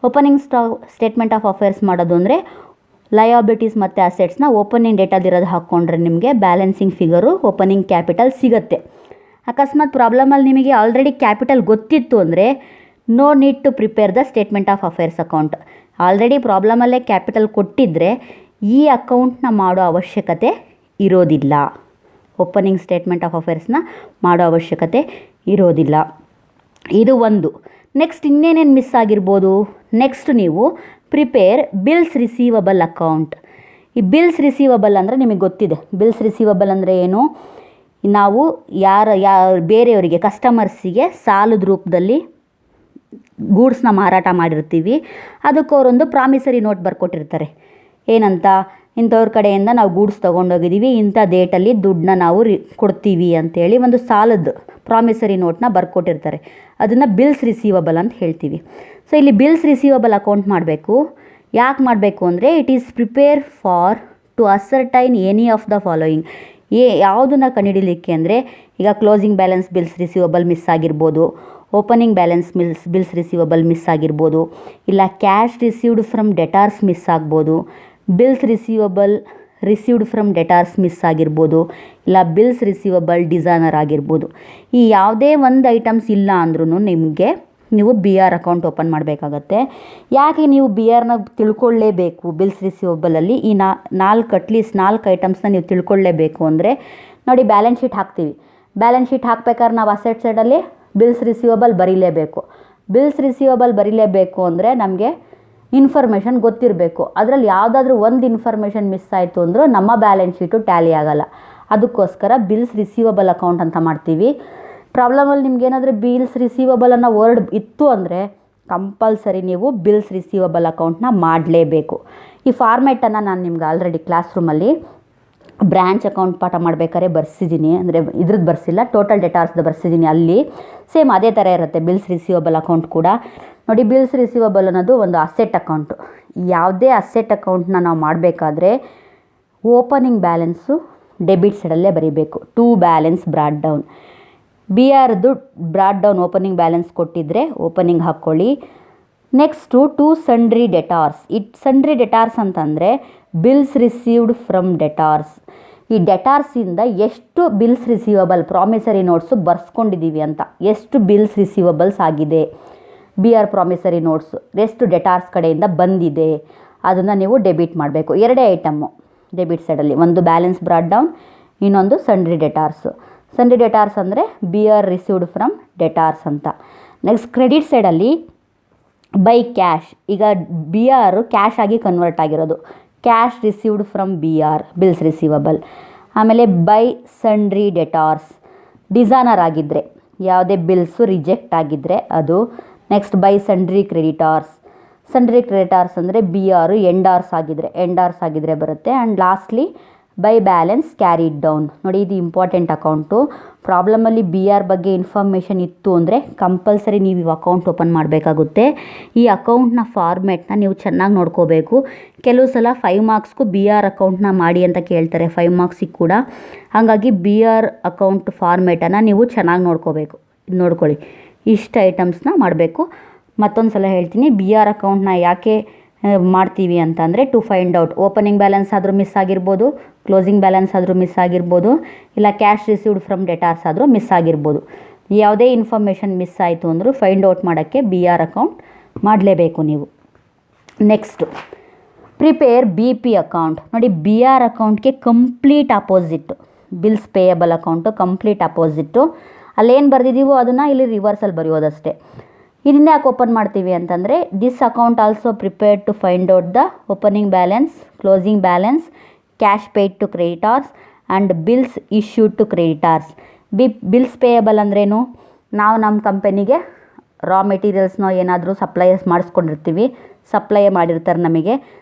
[SPEAKER 1] ಓಪನಿಂಗ್ ಸ್ಟೇಟ್ಮೆಂಟ್ ಆಫ್ ಅಫೇರ್ಸ್ ಮಾಡೋದು ಅಂದರೆ ಲಯಾಬಿಲಿಟೀಸ್ ಮತ್ತು ಅಸೆಟ್ಸ್ನ ಓಪನಿಂಗ್ ಡೇಟಲ್ಲಿರೋದು ಹಾಕ್ಕೊಂಡ್ರೆ ನಿಮಗೆ ಬ್ಯಾಲೆನ್ಸಿಂಗ್ ಫಿಗರು ಓಪನಿಂಗ್ ಕ್ಯಾಪಿಟಲ್ ಸಿಗುತ್ತೆ. ಅಕಸ್ಮಾತ್ ಪ್ರಾಬ್ಲಮಲ್ಲಿ ನಿಮಗೆ ಆಲ್ರೆಡಿ ಕ್ಯಾಪಿಟಲ್ ಗೊತ್ತಿತ್ತು ಅಂದರೆ no need to prepare the statement of affairs account. Already ಪ್ರಾಬ್ಲಮಲ್ಲೇ ಕ್ಯಾಪಿಟಲ್ ಕೊಟ್ಟಿದ್ದರೆ ಈ ಅಕೌಂಟ್ನ ಮಾಡೋ ಅವಶ್ಯಕತೆ ಇರೋದಿಲ್ಲ, ಓಪನಿಂಗ್ ಸ್ಟೇಟ್ಮೆಂಟ್ ಆಫ್ ಅಫೇರ್ಸ್ನ ಮಾಡೋ ಅವಶ್ಯಕತೆ ಇರೋದಿಲ್ಲ. ಇದು ಒಂದು. ನೆಕ್ಸ್ಟ್ ಇನ್ನೇನೇನು ಮಿಸ್ ಆಗಿರ್ಬೋದು, ನೆಕ್ಸ್ಟ್ ನೀವು ಪ್ರಿಪೇರ್ ಬಿಲ್ಸ್ ರಿಸೀವಬಲ್ ಅಕೌಂಟ್. ಈ ಬಿಲ್ಸ್ ರಿಸೀವಬಲ್ ಅಂದರೆ ನಿಮಗೆ ಗೊತ್ತಿದೆ. ಬಿಲ್ಸ್ ರಿಸೀವಬಲ್ ಅಂದರೆ ಏನು, ನಾವು ಬೇರೆಯವರಿಗೆ ಕಸ್ಟಮರ್ಸಿಗೆ ಸಾಲದ ರೂಪದಲ್ಲಿ ಗೂಡ್ಸ್ನ ಮಾರಾಟ ಮಾಡಿರ್ತೀವಿ. ಅದಕ್ಕೆ ಅವರೊಂದು ಪ್ರಾಮಿಸರಿ ನೋಟ್ ಬರ್ಕೊಟ್ಟಿರ್ತಾರೆ. ಏನಂತ, ಇಂಥವ್ರ ಕಡೆಯಿಂದ ನಾವು ಗೂಡ್ಸ್ ತೊಗೊಂಡೋಗಿದ್ದೀವಿ, ಇಂಥ ಡೇಟಲ್ಲಿ ದುಡ್ಡನ್ನ ನಾವು ಕೊಡ್ತೀವಿ ಅಂತೇಳಿ ಒಂದು ಸಾಲದ ಪ್ರಾಮಿಸರಿ ನೋಟ್ನ ಬರ್ಕೊಟ್ಟಿರ್ತಾರೆ. ಅದನ್ನು ಬಿಲ್ಸ್ ರಿಸೀವಬಲ್ ಅಂತ ಹೇಳ್ತೀವಿ. ಸೊ ಇಲ್ಲಿ ಬಿಲ್ಸ್ ರಿಸೀವಬಲ್ ಅಕೌಂಟ್ ಮಾಡಬೇಕು. ಯಾಕೆ ಮಾಡಬೇಕು ಅಂದರೆ it is prepare for to ascertain any of the following. ಯಾವುದನ್ನು ಕಂಡುಹಿಡಿಲಿಕ್ಕೆ ಅಂದರೆ ಈಗ closing balance bills receivable miss ಆಗಿರ್ಬೋದು, opening balance bills receivable miss ಆಗಿರ್ಬೋದು, ಇಲ್ಲ cash received from debtors miss ಆಗ್ಬೋದು, bills received from debtors miss ಆಗಿರ್ಬೋದು, ಇಲ್ಲ ಬಿಲ್ಸ್ ರಿಸೀವಬಲ್ ಡಿಸೈನರ್ ಆಗಿರ್ಬೋದು. ಈ ಯಾವುದೇ ಒಂದು ಐಟಮ್ಸ್ ಇಲ್ಲ ಅಂದ್ರೂ ನಿಮಗೆ ನೀವು ಬಿ ಆರ್ ಅಕೌಂಟ್ ಓಪನ್ ಮಾಡಬೇಕಾಗತ್ತೆ. ಯಾಕೆ ನೀವು ಬಿ ಆರ್ನ ತಿಳ್ಕೊಳ್ಳೇಬೇಕು ಬಿಲ್ಸ್ ರಿಸೀವಬಲಲ್ಲಿ ಈ ಅಟ್ಲೀಸ್ಟ್ 4 ಐಟಮ್ಸ್ನ ನೀವು ತಿಳ್ಕೊಳ್ಳೇಬೇಕು ಅಂದರೆ ನೋಡಿ, ಬ್ಯಾಲೆನ್ಸ್ ಶೀಟ್ ಹಾಕ್ತೀವಿ. ಬ್ಯಾಲೆನ್ಸ್ ಶೀಟ್ ಹಾಕ್ಬೇಕಾದ್ರೆ ನಾವು ಅಸೆಟ್ ಸೈಡಲ್ಲಿ ಬಿಲ್ಸ್ ರಿಸೀವಬಲ್ ಬರೀಲೇಬೇಕು. ಬಿಲ್ಸ್ ರಿಸೀವಬಲ್ ಬರೀಲೇಬೇಕು ಅಂದರೆ ನಮಗೆ ಇನ್ಫಾರ್ಮೇಷನ್ ಗೊತ್ತಿರಬೇಕು. ಅದರಲ್ಲಿ ಯಾವುದಾದ್ರೂ ಒಂದು ಇನ್ಫಾರ್ಮೇಷನ್ ಮಿಸ್ ಆಯಿತು ಅಂದರೂ ನಮ್ಮ ಬ್ಯಾಲೆನ್ಸ್ ಶೀಟು ಟ್ಯಾಲಿ ಆಗೋಲ್ಲ. ಅದಕ್ಕೋಸ್ಕರ ಬಿಲ್ಸ್ ರಿಸೀವಬಲ್ ಅಕೌಂಟ್ ಅಂತ ಮಾಡ್ತೀವಿ. ಪ್ರಾಬ್ಲಮಲ್ಲಿ ನಿಮ್ಗೇನಾದರೂ ಬಿಲ್ಸ್ ರಿಸೀವಬಲ್ ಅನ್ನೋ ವರ್ಡ್ ಇತ್ತು ಅಂದರೆ ಕಂಪಲ್ಸರಿ ನೀವು ಬಿಲ್ಸ್ ರಿಸೀವಬಲ್ ಅಕೌಂಟ್ನ ಮಾಡಲೇಬೇಕು. ಈ ಫಾರ್ಮೇಟನ್ನು ನಾನು ನಿಮ್ಗೆ ಆಲ್ರೆಡಿ ಕ್ಲಾಸ್ ರೂಮಲ್ಲಿ ಬ್ರ್ಯಾಂಚ್ ಅಕೌಂಟ್ ಪಾಠ ಮಾಡಬೇಕಾದ್ರೆ ಬರ್ಸಿದ್ದೀನಿ. ಅಂದರೆ ಇದ್ರದ್ದು ಬರ್ಸಿಲ್ಲ, ಟೋಟಲ್ ಡೇಟಾರ್ಸ್ದು ಬರ್ಸಿದ್ದೀನಿ. ಅಲ್ಲಿ ಸೇಮ್ ಅದೇ ಥರ ಇರುತ್ತೆ ಬಿಲ್ಸ್ ರಿಸೀವಬಲ್ ಅಕೌಂಟ್ ಕೂಡ. ನೋಡಿ, ಬಿಲ್ಸ್ ರಿಸೀವಬಲ್ ಅನ್ನೋದು ಒಂದು ಅಸೆಟ್ ಅಕೌಂಟು. ಯಾವುದೇ ಅಸೆಟ್ ಅಕೌಂಟ್ನ ನಾವು ಮಾಡಬೇಕಾದ್ರೆ ಓಪನಿಂಗ್ ಬ್ಯಾಲೆನ್ಸು ಡೆಬಿಟ್ ಸೈಡಲ್ಲೇ ಬರೀಬೇಕು. To balance brought down. B ಆರ್ದು ಬ್ರಾಡ್ ಡೌನ್ ಓಪನಿಂಗ್ ಬ್ಯಾಲೆನ್ಸ್ ಕೊಟ್ಟಿದ್ದರೆ ಓಪನಿಂಗ್ ಹಾಕ್ಕೊಳ್ಳಿ. Next to sundry debtors. Sundry debtors ಅಂತಂದರೆ ಬಿಲ್ಸ್ ರಿಸೀವ್ಡ್ ಫ್ರಮ್ ಡೆಟಾರ್ಸ್. ಈ ಡೆಟಾರ್ಸಿಂದ ಎಷ್ಟು ಬಿಲ್ಸ್ ರಿಸೀವಬಲ್ ಪ್ರಾಮಿಸರಿ ನೋಟ್ಸು ಬರ್ಸ್ಕೊಂಡಿದ್ದೀವಿ ಅಂತ, ಎಷ್ಟು ಬಿಲ್ಸ್ ರಿಸೀವಬಲ್ಸ್ ಆಗಿದೆ, ಬಿ ಆರ್ ಪ್ರಾಮಿಸರಿ ನೋಟ್ಸು ಎಷ್ಟು ಡೆಟಾರ್ಸ್ ಕಡೆಯಿಂದ ಬಂದಿದೆ, ಅದನ್ನು ನೀವು ಡೆಬಿಟ್ ಮಾಡಬೇಕು. 2 ಐಟಮ್ಮು ಡೆಬಿಟ್ ಸೈಡಲ್ಲಿ, ಒಂದು ಬ್ಯಾಲೆನ್ಸ್ ಬ್ರಾಡ್ ಡೌನ್, ಇನ್ನೊಂದು ಸಂಡ್ರಿ ಡೆಟಾರ್ಸು. ಸಂಡ್ರಿ ಡೆಟಾರ್ಸ್ ಅಂದರೆ B R received from debtors ಅಂತ. ನೆಕ್ಸ್ಟ್ ಕ್ರೆಡಿಟ್ ಸೈಡಲ್ಲಿ ಬೈ ಕ್ಯಾಶ್. ಈಗ ಬಿ ಆರು ಕ್ಯಾಶ್ ಆಗಿ ಕನ್ವರ್ಟ್ ಆಗಿರೋದು, cash received from B R bills receivable. ಆಮೇಲೆ ಬೈ ಸಂಡ್ರಿ ಡೆಟಾರ್ಸ್, ಡಿಸೈನರ್ ಆಗಿದ್ದರೆ, ಯಾವುದೇ ಬಿಲ್ಸು ರಿಜೆಕ್ಟ್ ಆಗಿದ್ದರೆ ಅದು. Next by sundry creditors. Sundry creditors ಅಂದರೆ ಬಿ ಆರು ಎಂಡಾರ್ಸ್ ಆಗಿದ್ದರೆ ಬರುತ್ತೆ. And lastly by balance carried down. ನೋಡಿ, ಇದು ಇಂಪಾರ್ಟೆಂಟ್ ಅಕೌಂಟು. ಪ್ರಾಬ್ಲಮಲ್ಲಿ ಬಿ ಆರ್ ಬಗ್ಗೆ ಇನ್ಫಾರ್ಮೇಷನ್ ಇತ್ತು ಅಂದರೆ ಕಂಪಲ್ಸರಿ ನೀವು ಈ ಅಕೌಂಟ್ ಓಪನ್ ಮಾಡಬೇಕಾಗುತ್ತೆ. ಈ ಅಕೌಂಟ್ನ ಫಾರ್ಮೇಟ್ನ ನೀವು ಚೆನ್ನಾಗಿ ನೋಡ್ಕೋಬೇಕು. ಕೆಲವು ಸಲ 5 ಮಾರ್ಕ್ಸ್ಗೂ ಬಿ ಆರ್ ಅಕೌಂಟ್ನ ಮಾಡಿ ಅಂತ ಕೇಳ್ತಾರೆ, 5 ಮಾರ್ಕ್ಸಿಗೆ ಕೂಡ. ಹಾಗಾಗಿ ಬಿ ಆರ್ ಅಕೌಂಟ್ ಫಾರ್ಮೇಟನ್ನು ನೀವು ಚೆನ್ನಾಗಿ ನೋಡ್ಕೊಳ್ಳಿ. ಇಷ್ಟು ಐಟಮ್ಸ್ನ ಮಾಡಬೇಕು. ಮತ್ತೊಂದು ಸಲ ಹೇಳ್ತೀನಿ, ಬಿ ಆರ್ ಅಕೌಂಟ್ನ ಯಾಕೆ ಮಾಡ್ತೀವಿ ಅಂತಂದರೆ to find out opening balance ಆದರೂ ಮಿಸ್ ಆಗಿರ್ಬೋದು, ಕ್ಲೋಸಿಂಗ್ ಬ್ಯಾಲೆನ್ಸ್ ಆದರೂ ಮಿಸ್ ಆಗಿರ್ಬೋದು, ಇಲ್ಲ ಕ್ಯಾಶ್ ರಿಸೀವ್ಡ್ ಫ್ರಮ್ ಡೆಟಾರ್ಸ್ ಆದರೂ ಮಿಸ್ ಆಗಿರ್ಬೋದು. ಯಾವುದೇ ಇನ್ಫಾರ್ಮೇಷನ್ ಮಿಸ್ ಆಯಿತು ಅಂದರೂ ಫೈಂಡ್ ಔಟ್ ಮಾಡೋಕ್ಕೆ ಬಿ ಆರ್ ಅಕೌಂಟ್ ಮಾಡಲೇಬೇಕು ನೀವು. Next prepare B P account. ನೋಡಿ, ಬಿ ಆರ್ ಅಕೌಂಟ್ಗೆ complete opposite bills payable account, complete opposite. ಅಲ್ಲೇನು ಬರೆದಿದ್ದೀವೋ ಅದನ್ನು ಇಲ್ಲಿ ರಿವರ್ಸಲ್ಲಿ ಬರೆಯೋದಷ್ಟೇ. ಇದರಿಂದ ಯಾಕೆ ಓಪನ್ ಮಾಡ್ತೀವಿ ಅಂತಂದರೆ this account also prepared to find out the opening balance, closing balance, cash paid to creditors and bills issued to creditors. Bills payable ಅಂದ್ರೇನು? ನಾವು ನಮ್ಮ ಕಂಪನಿಗೆ ರಾ ಮೆಟೀರಿಯಲ್ಸ್ನೋ ಏನಾದರೂ ಮಾಡಿಸ್ಕೊಂಡಿರ್ತೀವಿ, ಸಪ್ಲೈ ಮಾಡಿರ್ತಾರೆ, ನಮಗೆ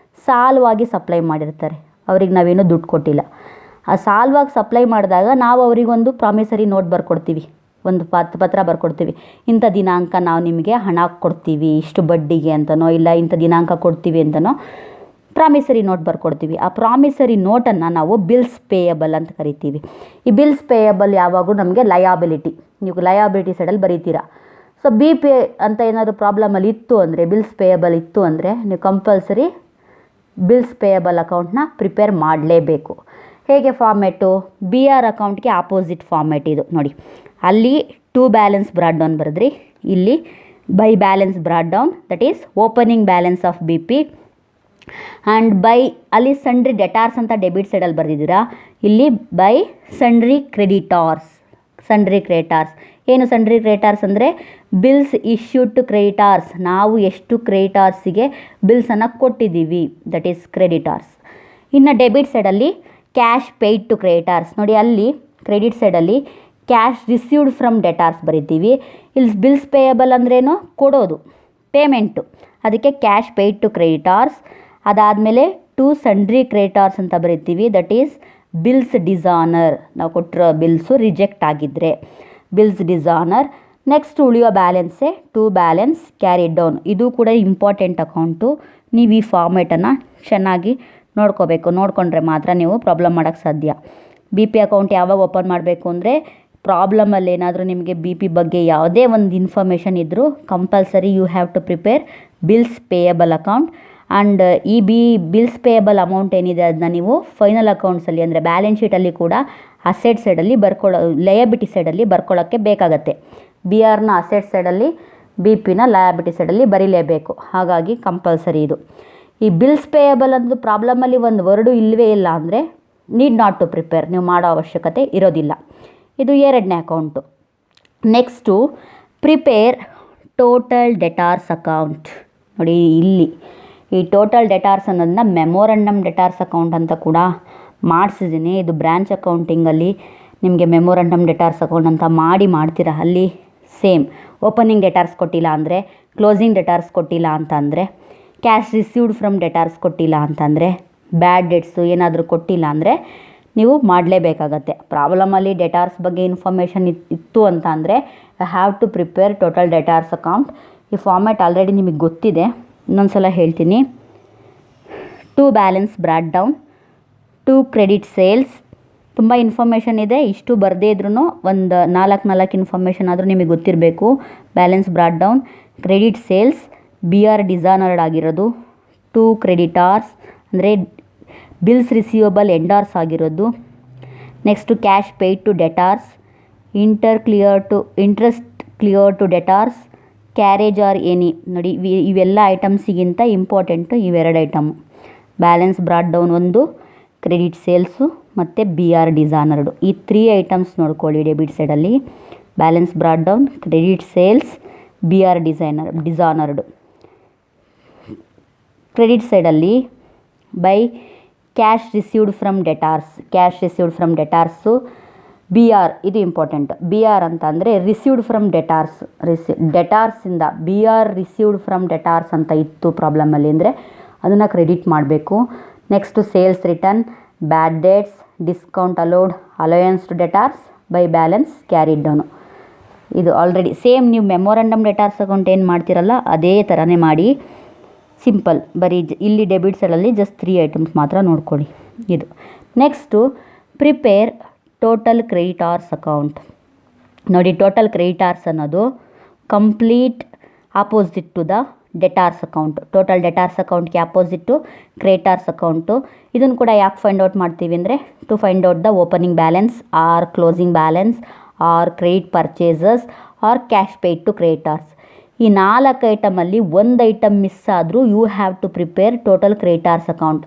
[SPEAKER 1] ಸಾಲವಾಗಿ ಸಪ್ಲೈ ಮಾಡಿರ್ತಾರೆ, ಅವ್ರಿಗೆ ನಾವೇನು ದುಡ್ಡು ಕೊಟ್ಟಿಲ್ಲ. ಆ ಸಾಲವಾಗಿ ಸಪ್ಲೈ ಮಾಡಿದಾಗ ನಾವು ಅವರಿಗೊಂದು ಪ್ರಾಮಿಸರಿ ನೋಟ್ ಬರ್ಕೊಡ್ತೀವಿ, ಒಂದು ಪತ್ರ ಬರ್ಕೊಡ್ತೀವಿ. ಇಂಥ ದಿನಾಂಕ ನಾವು ನಿಮಗೆ ಹಣ ಕೊಡ್ತೀವಿ ಇಷ್ಟು ಬಡ್ಡಿಗೆ ಅಂತನೋ, ಇಲ್ಲ ಇಂಥ ದಿನಾಂಕ ಕೊಡ್ತೀವಿ ಅಂತನೋ ಪ್ರಾಮಿಸರಿ ನೋಟ್ ಬರ್ಕೊಡ್ತೀವಿ. ಆ ಪ್ರಾಮಿಸರಿ ನೋಟನ್ನು ನಾವು ಬಿಲ್ಸ್ ಪೇಯಬಲ್ ಅಂತ ಕರಿತೀವಿ. ಈ ಬಿಲ್ಸ್ ಪೇಯಬಲ್ ಯಾವಾಗಲೂ ನಮಗೆ ಲಯಾಬಿಲಿಟಿ, ನೀವು ಲಯಾಬಿಲಿಟಿ ಸೈಡಲ್ಲಿ ಬರೀತೀರಾ. ಸೊ ಬಿ ಪೇ ಅಂತ ಏನಾದರೂ ಪ್ರಾಬ್ಲಮಲ್ಲಿ ಇತ್ತು ಅಂದರೆ, ಬಿಲ್ಸ್ ಪೇಯಬಲ್ ಇತ್ತು ಅಂದರೆ ನೀವು ಕಂಪಲ್ಸರಿ ಬಿಲ್ಸ್ ಪೇಯಬಲ್ ಅಕೌಂಟ್ನ ಪ್ರಿಪೇರ್ ಮಾಡಲೇಬೇಕು. ಹೇಗೆ ಫಾರ್ಮೇಟು? ಬಿ ಆರ್ ಅಕೌಂಟ್ಗೆ ಆಪೋಸಿಟ್ ಫಾರ್ಮೇಟ್ ಇದು ನೋಡಿ. ಅಲ್ಲಿ ಟು ಬ್ಯಾಲೆನ್ಸ್ ಬ್ರಾಡ್ ಡೌನ್ ಬರೆದ್ರಿ, ಇಲ್ಲಿ by balance brought down, that is opening balance of B P. And by ಅಲ್ಲಿ ಸಂಡ್ರಿ ಡೆಟಾರ್ಸ್ ಅಂತ ಡೆಬಿಟ್ ಸೈಡಲ್ಲಿ ಬರೆದಿದ್ದೀರಾ, ಇಲ್ಲಿ ಬೈ ಸಂಡ್ರಿ ಕ್ರೆಡಿಟಾರ್ಸ್. ಏನು ಸಂಡ್ರಿ ಕ್ರೆಡಿಟಾರ್ಸ್ ಅಂದರೆ ಬಿಲ್ಸ್ ಇಶ್ಯೂಡ್ ಟು ಕ್ರೆಡಿಟಾರ್ಸ್. ನಾವು ಎಷ್ಟು ಕ್ರೆಡಿಟಾರ್ಸಿಗೆ ಬಿಲ್ಸನ್ನು ಕೊಟ್ಟಿದ್ದೀವಿ, ದಟ್ ಈಸ್ ಕ್ರೆಡಿಟಾರ್ಸ್. ಇನ್ನು ಡೆಬಿಟ್ ಸೈಡಲ್ಲಿ ಕ್ಯಾಶ್ ಪೇಯ್ಡ್ ಟು ಕ್ರೆಡಿಟಾರ್ಸ್. ನೋಡಿ, ಅಲ್ಲಿ ಕ್ರೆಡಿಟ್ ಸೈಡಲ್ಲಿ ಕ್ಯಾಶ್ ರಿಸೀವ್ಡ್ ಫ್ರಮ್ ಡೆಟಾರ್ಸ್ ಬರಿತೀವಿ. ಇಲ್ಲಿ ಬಿಲ್ಸ್ ಪೇಯಬಲ್ ಅಂದ್ರೇನು? ಕೊಡೋದು, ಪೇಮೆಂಟು, ಅದಕ್ಕೆ ಕ್ಯಾಶ್ ಪೇಯ್ಡ್ ಟು ಕ್ರೆಡಿಟಾರ್ಸ್. ಅದಾದಮೇಲೆ ಟು ಸಂಡ್ರಿ ಕ್ರೆಡಿಟಾರ್ಸ್ ಅಂತ ಬರಿತೀವಿ, ದಟ್ ಈಸ್ ಬಿಲ್ಸ್ ಡಿಸಾನರ್. ನಾವು ಕೊಟ್ಟಿರೋ ಬಿಲ್ಸು ರಿಜೆಕ್ಟ್ ಆಗಿದ್ದರೆ ಬಿಲ್ಸ್ ಡಿಸಾನರ್. ನೆಕ್ಸ್ಟ್ ಉಳಿಯೋ ಬ್ಯಾಲೆನ್ಸೇ ಟು ಬ್ಯಾಲೆನ್ಸ್ ಕ್ಯಾರಿಡ್ ಡೌನ್. ಇದು ಕೂಡ ಇಂಪಾರ್ಟೆಂಟ್ ಅಕೌಂಟು. ನೀವು ಈ ಫಾರ್ಮೇಟನ್ನು ಚೆನ್ನಾಗಿ ನೋಡ್ಕೋಬೇಕು, ನೋಡಿಕೊಂಡ್ರೆ ಮಾತ್ರ ನೀವು ಪ್ರಾಬ್ಲಮ್ ಮಾಡೋಕ್ಕೆ ಸಾಧ್ಯ. ಬಿ ಪಿ ಅಕೌಂಟ್ ಯಾವಾಗ ಓಪನ್ ಮಾಡಬೇಕು ಅಂದರೆ ಪ್ರಾಬ್ಲಮಲ್ಲಿ ಏನಾದರೂ ನಿಮಗೆ ಬಿ ಪಿ ಬಗ್ಗೆ ಯಾವುದೇ ಒಂದು ಇನ್ಫಾರ್ಮೇಷನ್ ಇದ್ದರೂ compulsory you have to prepare bills payable account. And ಈ ಬಿಲ್ಸ್ ಪೇಯಬಲ್ ಅಮೌಂಟ್ ಏನಿದೆ ಅದನ್ನ ನೀವು ಫೈನಲ್ ಅಕೌಂಟ್ಸಲ್ಲಿ ಅಂದರೆ ಬ್ಯಾಲೆನ್ಸ್ ಶೀಟಲ್ಲಿ ಕೂಡ ಅಸೆಟ್ ಸೈಡಲ್ಲಿ ಲಯಬಿಲಿಟಿ ಸೈಡಲ್ಲಿ ಬರ್ಕೊಳ್ಳೋಕ್ಕೆ ಬೇಕಾಗತ್ತೆ. ಬಿ ಆರ್ನ ಅಸೆಟ್ ಸೈಡಲ್ಲಿ, ಬಿ ಪಿನ ಲಯಬಿಲಿಟಿ ಸೈಡಲ್ಲಿ ಬರೀಲೇಬೇಕು. ಹಾಗಾಗಿ ಕಂಪಲ್ಸರಿ ಇದು. ಈ ಬಿಲ್ಸ್ ಪೇಯಬಲ್ ಅನ್ನೋದು ಪ್ರಾಬ್ಲಮಲ್ಲಿ ಒಂದು ವರ್ಡು ಇಲ್ಲವೇ ಇಲ್ಲ ಅಂದರೆ ನೀಡ್ ನಾಟ್ ಟು ಪ್ರಿಪೇರ್, ನೀವು ಮಾಡೋ ಅವಶ್ಯಕತೆ ಇರೋದಿಲ್ಲ. ಇದು ಎರಡನೇ account. Next prepare total debtors account. ನೋಡಿ ಇಲ್ಲಿ ಈ ಟೋಟಲ್ ಡೆಟಾರ್ಸ್ ಅನ್ನೋದನ್ನ ಮೆಮೊರಂಡಮ್ ಡೆಟಾರ್ಸ್ ಅಕೌಂಟ್ ಅಂತ ಕೂಡ ಮಾಡಿಸಿದ್ದೀನಿ. ಇದು ಬ್ರ್ಯಾಂಚ್ ಅಕೌಂಟಿಂಗಲ್ಲಿ ನಿಮಗೆ ಮೆಮೊರಂಡಮ್ ಡೆಟಾರ್ಸ್ ಅಕೌಂಟ್ ಅಂತ ಮಾಡ್ತೀರಾ. ಅಲ್ಲಿ ಸೇಮ್ ಓಪನಿಂಗ್ ಡೆಟಾರ್ಸ್ ಕೊಟ್ಟಿಲ್ಲ ಅಂದರೆ, ಕ್ಲೋಸಿಂಗ್ ಡೆಟಾರ್ಸ್ ಕೊಟ್ಟಿಲ್ಲ ಅಂತಂದರೆ, ಕ್ಯಾಶ್ ರಿಸೀವ್ಡ್ ಫ್ರಮ್ ಡೆಟಾರ್ಸ್ ಕೊಟ್ಟಿಲ್ಲ ಅಂತಂದರೆ, ಬ್ಯಾಡ್ ಡೆಟ್ಸು ಏನಾದರೂ ಕೊಟ್ಟಿಲ್ಲ ಅಂದರೆ ನೀವು ಮಾಡಲೇಬೇಕಾಗತ್ತೆ. ಪ್ರಾಬ್ಲಮಲ್ಲಿ ಡೆಟಾರ್ಸ್ ಬಗ್ಗೆ ಇನ್ಫಾರ್ಮೇಷನ್ ಇತ್ತು ಅಂತ ಅಂದರೆ have to prepare total debtors account. ಈ ಫಾರ್ಮ್ಯಾಟ್ ಆಲ್ರೆಡಿ ನಿಮಗೆ ಗೊತ್ತಿದೆ, ಇನ್ನೊಂದು ಸಲ ಹೇಳ್ತೀನಿ. 2 balance brought down, 2 credit sales. ತುಂಬ ಇನ್ಫಾರ್ಮೇಷನ್ ಇದೆ, ಇಷ್ಟು ಬರದೇ ಇದ್ರೂ ಒಂದು 4 ಇನ್ಫಾರ್ಮೇಷನ್ ಆದರೂ ನಿಮಗೆ ಗೊತ್ತಿರಬೇಕು. Balance brought down, credit sales, B R dishonoured ಆಗಿರೋದು, 2 ಕ್ರೆಡಿಟಾರ್ಸ್ ಅಂದರೆ ಬಿಲ್ಸ್ ರಿಸೀವಬಲ್ ಎಂಡಾರ್ಸ್ ಆಗಿರೋದು. Next cash paid to debtors, interest clear to debtors, carriage or any. ನೋಡಿ ಇವೆಲ್ಲ ಐಟಮ್ಸಿಗಿಂತ ಇಂಪಾರ್ಟೆಂಟು ಇವೆರಡು ಐಟಮು. ಬ್ಯಾಲೆನ್ಸ್ ಬ್ರಾಟ್ ಡೌನ್ ಒಂದು, ಕ್ರೆಡಿಟ್ ಸೇಲ್ಸು ಮತ್ತು B R dishonoured. ಈ 3 ಐಟಮ್ಸ್ ನೋಡ್ಕೊಳ್ಳಿ ಡೆಬಿಟ್ ಸೈಡಲ್ಲಿ. Balance brought down, credit sales, B R dishonoured. Credit ಸೈಡಲ್ಲಿ by cash received from debtors, B R ಇದು ಇಂಪಾರ್ಟೆಂಟ್. ಬಿ ಆರ್ ಅಂತ ಅಂದರೆ ರಿಸೀವ್ಡ್ ಫ್ರಮ್ ಡೆಟಾರ್ಸಿಂದ B R received from debtors ಅಂತ ಇತ್ತು ಪ್ರಾಬ್ಲಮಲ್ಲಿ ಅಂದರೆ ಅದನ್ನು ಕ್ರೆಡಿಟ್ ಮಾಡಬೇಕು. Next sales return, bad debts, discount allowed, allowance to debtors by balance carried down. ಇದು ಆಲ್ರೆಡಿ ಸೇಮ್ ನೀವು ಮೆಮೊರಂಡಮ್ ಡೆಟಾರ್ಸ್ ಅಕೌಂಟ್ ಏನು ಮಾಡ್ತೀರಲ್ಲ ಅದೇ ಥರನೇ ಮಾಡಿ. ಸಿಂಪಲ್, ಬರೀ ಇಲ್ಲಿ ಡೆಬಿಟ್ ಸೈಡಲ್ಲಿ ಜಸ್ಟ್ 3 ಐಟಮ್ಸ್ ಮಾತ್ರ ನೋಡ್ಕೊಳ್ಳಿ. ಇದು next prepare total creditors account. ನೋಡಿ ಟೋಟಲ್ ಕ್ರೆಡಿಟಾರ್ಸ್ ಅನ್ನೋದು complete opposite to the debtors account. Total debtors ಅಕೌಂಟ್ಗೆ ಆಪೋಸಿಟ್ಟು ಕ್ರೆಡಿಟಾರ್ಸ್ ಅಕೌಂಟು. ಇದನ್ನು ಕೂಡ ಯಾಕೆ ಫೈಂಡ್ ಔಟ್ ಮಾಡ್ತೀವಿ ಅಂದರೆ to find out the opening balance or closing balance or credit purchases or cash paid to creditors. ಈ 4 ಐಟಮಲ್ಲಿ ಒಂದು ಐಟಮ್ ಮಿಸ್ ಆದರೂ you have to prepare total creditors account.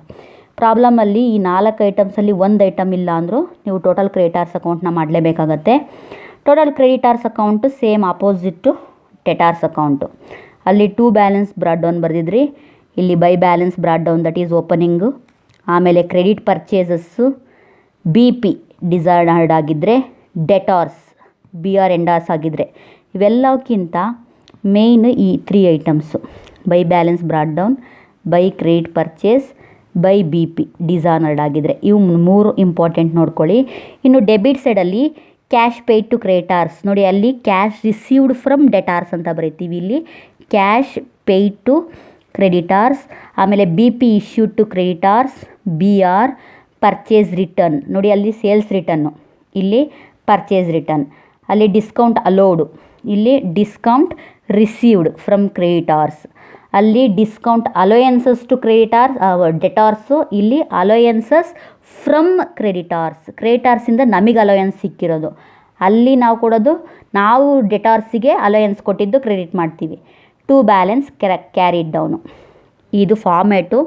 [SPEAKER 1] ಪ್ರಾಬ್ಲಮಲ್ಲಿ ಈ 4 ಐಟಮ್ಸಲ್ಲಿ ಒಂದು ಐಟಮ್ ಇಲ್ಲ ಅಂದರೂ ನೀವು ಟೋಟಲ್ ಕ್ರೆಡಿಟಾರ್ಸ್ ಅಕೌಂಟ್ನ ಮಾಡಲೇಬೇಕಾಗತ್ತೆ. Total creditors account same opposite debtors account. ಅಲ್ಲಿ 2 ಬ್ಯಾಲೆನ್ಸ್ ಬ್ರಾಟ್ ಡೌನ್ ಬರೆದಿದ್ರಿ, ಇಲ್ಲಿ by balance brought down that is opening. ಆಮೇಲೆ credit purchases B P dishonoured ಆಗಿದ್ದರೆ, ಡೆಟಾರ್ಸ್ ಬಿ ಆರ್ ಎಂಡಾರ್ಸ್ ಆಗಿದ್ದರೆ. ಇವೆಲ್ಲಕ್ಕಿಂತ ಮೇಯ್ನ್ ಈ 3 items by balance brought down, by credit purchase, by B P dishonoured ಆಗಿದ್ದರೆ. ಇವು 3 important ನೋಡ್ಕೊಳ್ಳಿ. ಇನ್ನು ಡೆಬಿಟ್ ಸೈಡಲ್ಲಿ cash paid to creditors. ನೋಡಿ ಅಲ್ಲಿ ಕ್ಯಾಶ್ ರಿಸೀವ್ಡ್ ಫ್ರಮ್ ಡೆಟಾರ್ಸ್ ಅಂತ ಬರೀತೀವಿ, ಇಲ್ಲಿ ಕ್ಯಾಶ್ ಪೇಯ್ಡ್ ಟು ಕ್ರೆಡಿಟಾರ್ಸ್. ಆಮೇಲೆ B P issued to creditors, B R purchase return. ನೋಡಿ ಅಲ್ಲಿ ಸೇಲ್ಸ್ ರಿಟರ್ನು, ಇಲ್ಲಿ ಪರ್ಚೇಸ್ ರಿಟರ್ನ್. ಅಲ್ಲಿ ಡಿಸ್ಕೌಂಟ್ ಅಲೋಡು, ಇಲ್ಲಿ ಡಿಸ್ಕೌಂಟ್ ರಿಸೀವ್ಡ್ ಫ್ರಮ್ ಕ್ರೆಡಿಟಾರ್ಸ್. ಅಲ್ಲಿ ಡಿಸ್ಕೌಂಟ್ ಅಲೋಯನ್ಸಸ್ ಟು ಡೆಟಾರ್ಸು, ಇಲ್ಲಿ ಅಲೋಯನ್ಸಸ್ ಫ್ರಮ್ ಕ್ರೆಡಿಟಾರ್ಸಿಂದ ನಮಗೆ ಅಲೋಯನ್ಸ್ ಸಿಕ್ಕಿರೋದು. ಅಲ್ಲಿ ನಾವು ಕೊಡೋದು, ನಾವು ಡೆಟಾರ್ಸಿಗೆ ಅಲೋಯನ್ಸ್ ಕೊಟ್ಟಿದ್ದು ಕ್ರೆಡಿಟ್ ಮಾಡ್ತೀವಿ. 2 ಬ್ಯಾಲೆನ್ಸ್ ಕ್ಯಾರಿಡ್ ಡೌನು. ಇದು ಫಾರ್ಮ್ಯಾಟು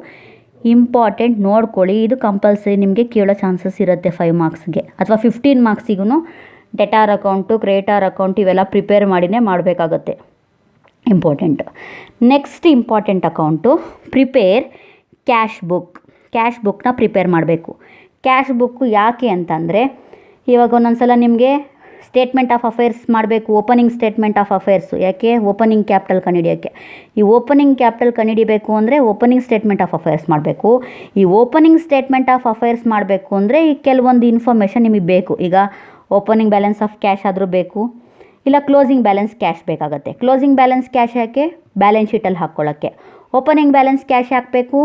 [SPEAKER 1] ಇಂಪಾರ್ಟೆಂಟ್ ನೋಡ್ಕೊಳ್ಳಿ. ಇದು ಕಂಪಲ್ಸರಿ ನಿಮಗೆ ಕೇಳೋ ಚಾನ್ಸಸ್ ಇರುತ್ತೆ 5 ಮಾರ್ಕ್ಸ್ಗೆ ಅಥವಾ 15 ಮಾರ್ಕ್ಸಿಗೂ. ಡೆಟಾರ್ ಅಕೌಂಟು, ಕ್ರೆಡಿಟಾರ್ ಅಕೌಂಟು ಇವೆಲ್ಲ ಪ್ರಿಪೇರ್ ಮಾಡಿನೇ ಮಾಡಬೇಕಾಗತ್ತೆ. Important. Next important account prepare cash ಬುಕ್ನ ಪ್ರಿಪೇರ್ ಮಾಡಬೇಕು. ಕ್ಯಾಶ್ ಬುಕ್ಕು ಯಾಕೆ ಅಂತಂದರೆ ಇವಾಗ ಒಂದೊಂದು ಸಲ ನಿಮಗೆ ಸ್ಟೇಟ್ಮೆಂಟ್ ಆಫ್ ಅಫೇರ್ಸ್ ಮಾಡಬೇಕು, ಓಪನಿಂಗ್ ಸ್ಟೇಟ್ಮೆಂಟ್ ಆಫ್ ಅಫೇರ್ಸು. ಯಾಕೆ? ಓಪನಿಂಗ್ ಕ್ಯಾಪಿಟಲ್ ಕಂಡುಹಿಡಿಯೋಕ್ಕೆ. ಈ ಓಪನಿಂಗ್ ಕ್ಯಾಪಿಟಲ್ ಕಂಡುಹಿಡಿಬೇಕು ಅಂದರೆ ಓಪನಿಂಗ್ ಸ್ಟೇಟ್ಮೆಂಟ್ ಆಫ್ ಅಫೇರ್ಸ್ ಮಾಡಬೇಕು. ಈ ಓಪನಿಂಗ್ ಸ್ಟೇಟ್ಮೆಂಟ್ ಆಫ್ ಅಫೇರ್ಸ್ ಮಾಡಬೇಕು ಅಂದರೆ ಈ ಕೆಲವೊಂದು ಇನ್ಫಾರ್ಮೇಷನ್ ನಿಮಗೆ ಬೇಕು. ಈಗ ಓಪನಿಂಗ್ ಬ್ಯಾಲೆನ್ಸ್ ಆಫ್ ಕ್ಯಾಶ್ ಆದರೂ ಬೇಕು, ಇಲ್ಲ ಕ್ಲೋಸಿಂಗ್ ಬ್ಯಾಲೆನ್ಸ್ ಕ್ಯಾಶ್ ಬೇಕಾಗುತ್ತೆ. ಕ್ಲೋಸಿಂಗ್ ಬ್ಯಾಲೆನ್ಸ್ ಕ್ಯಾಶ್ ಯಾಕೆ? ಬ್ಯಾಲೆನ್ಸ್ ಶೀಟಲ್ಲಿ ಹಾಕ್ಕೊಳ್ಳೋಕ್ಕೆ. ಓಪನಿಂಗ್ ಬ್ಯಾಲೆನ್ಸ್ ಕ್ಯಾಶ್ ಹಾಕಬೇಕು.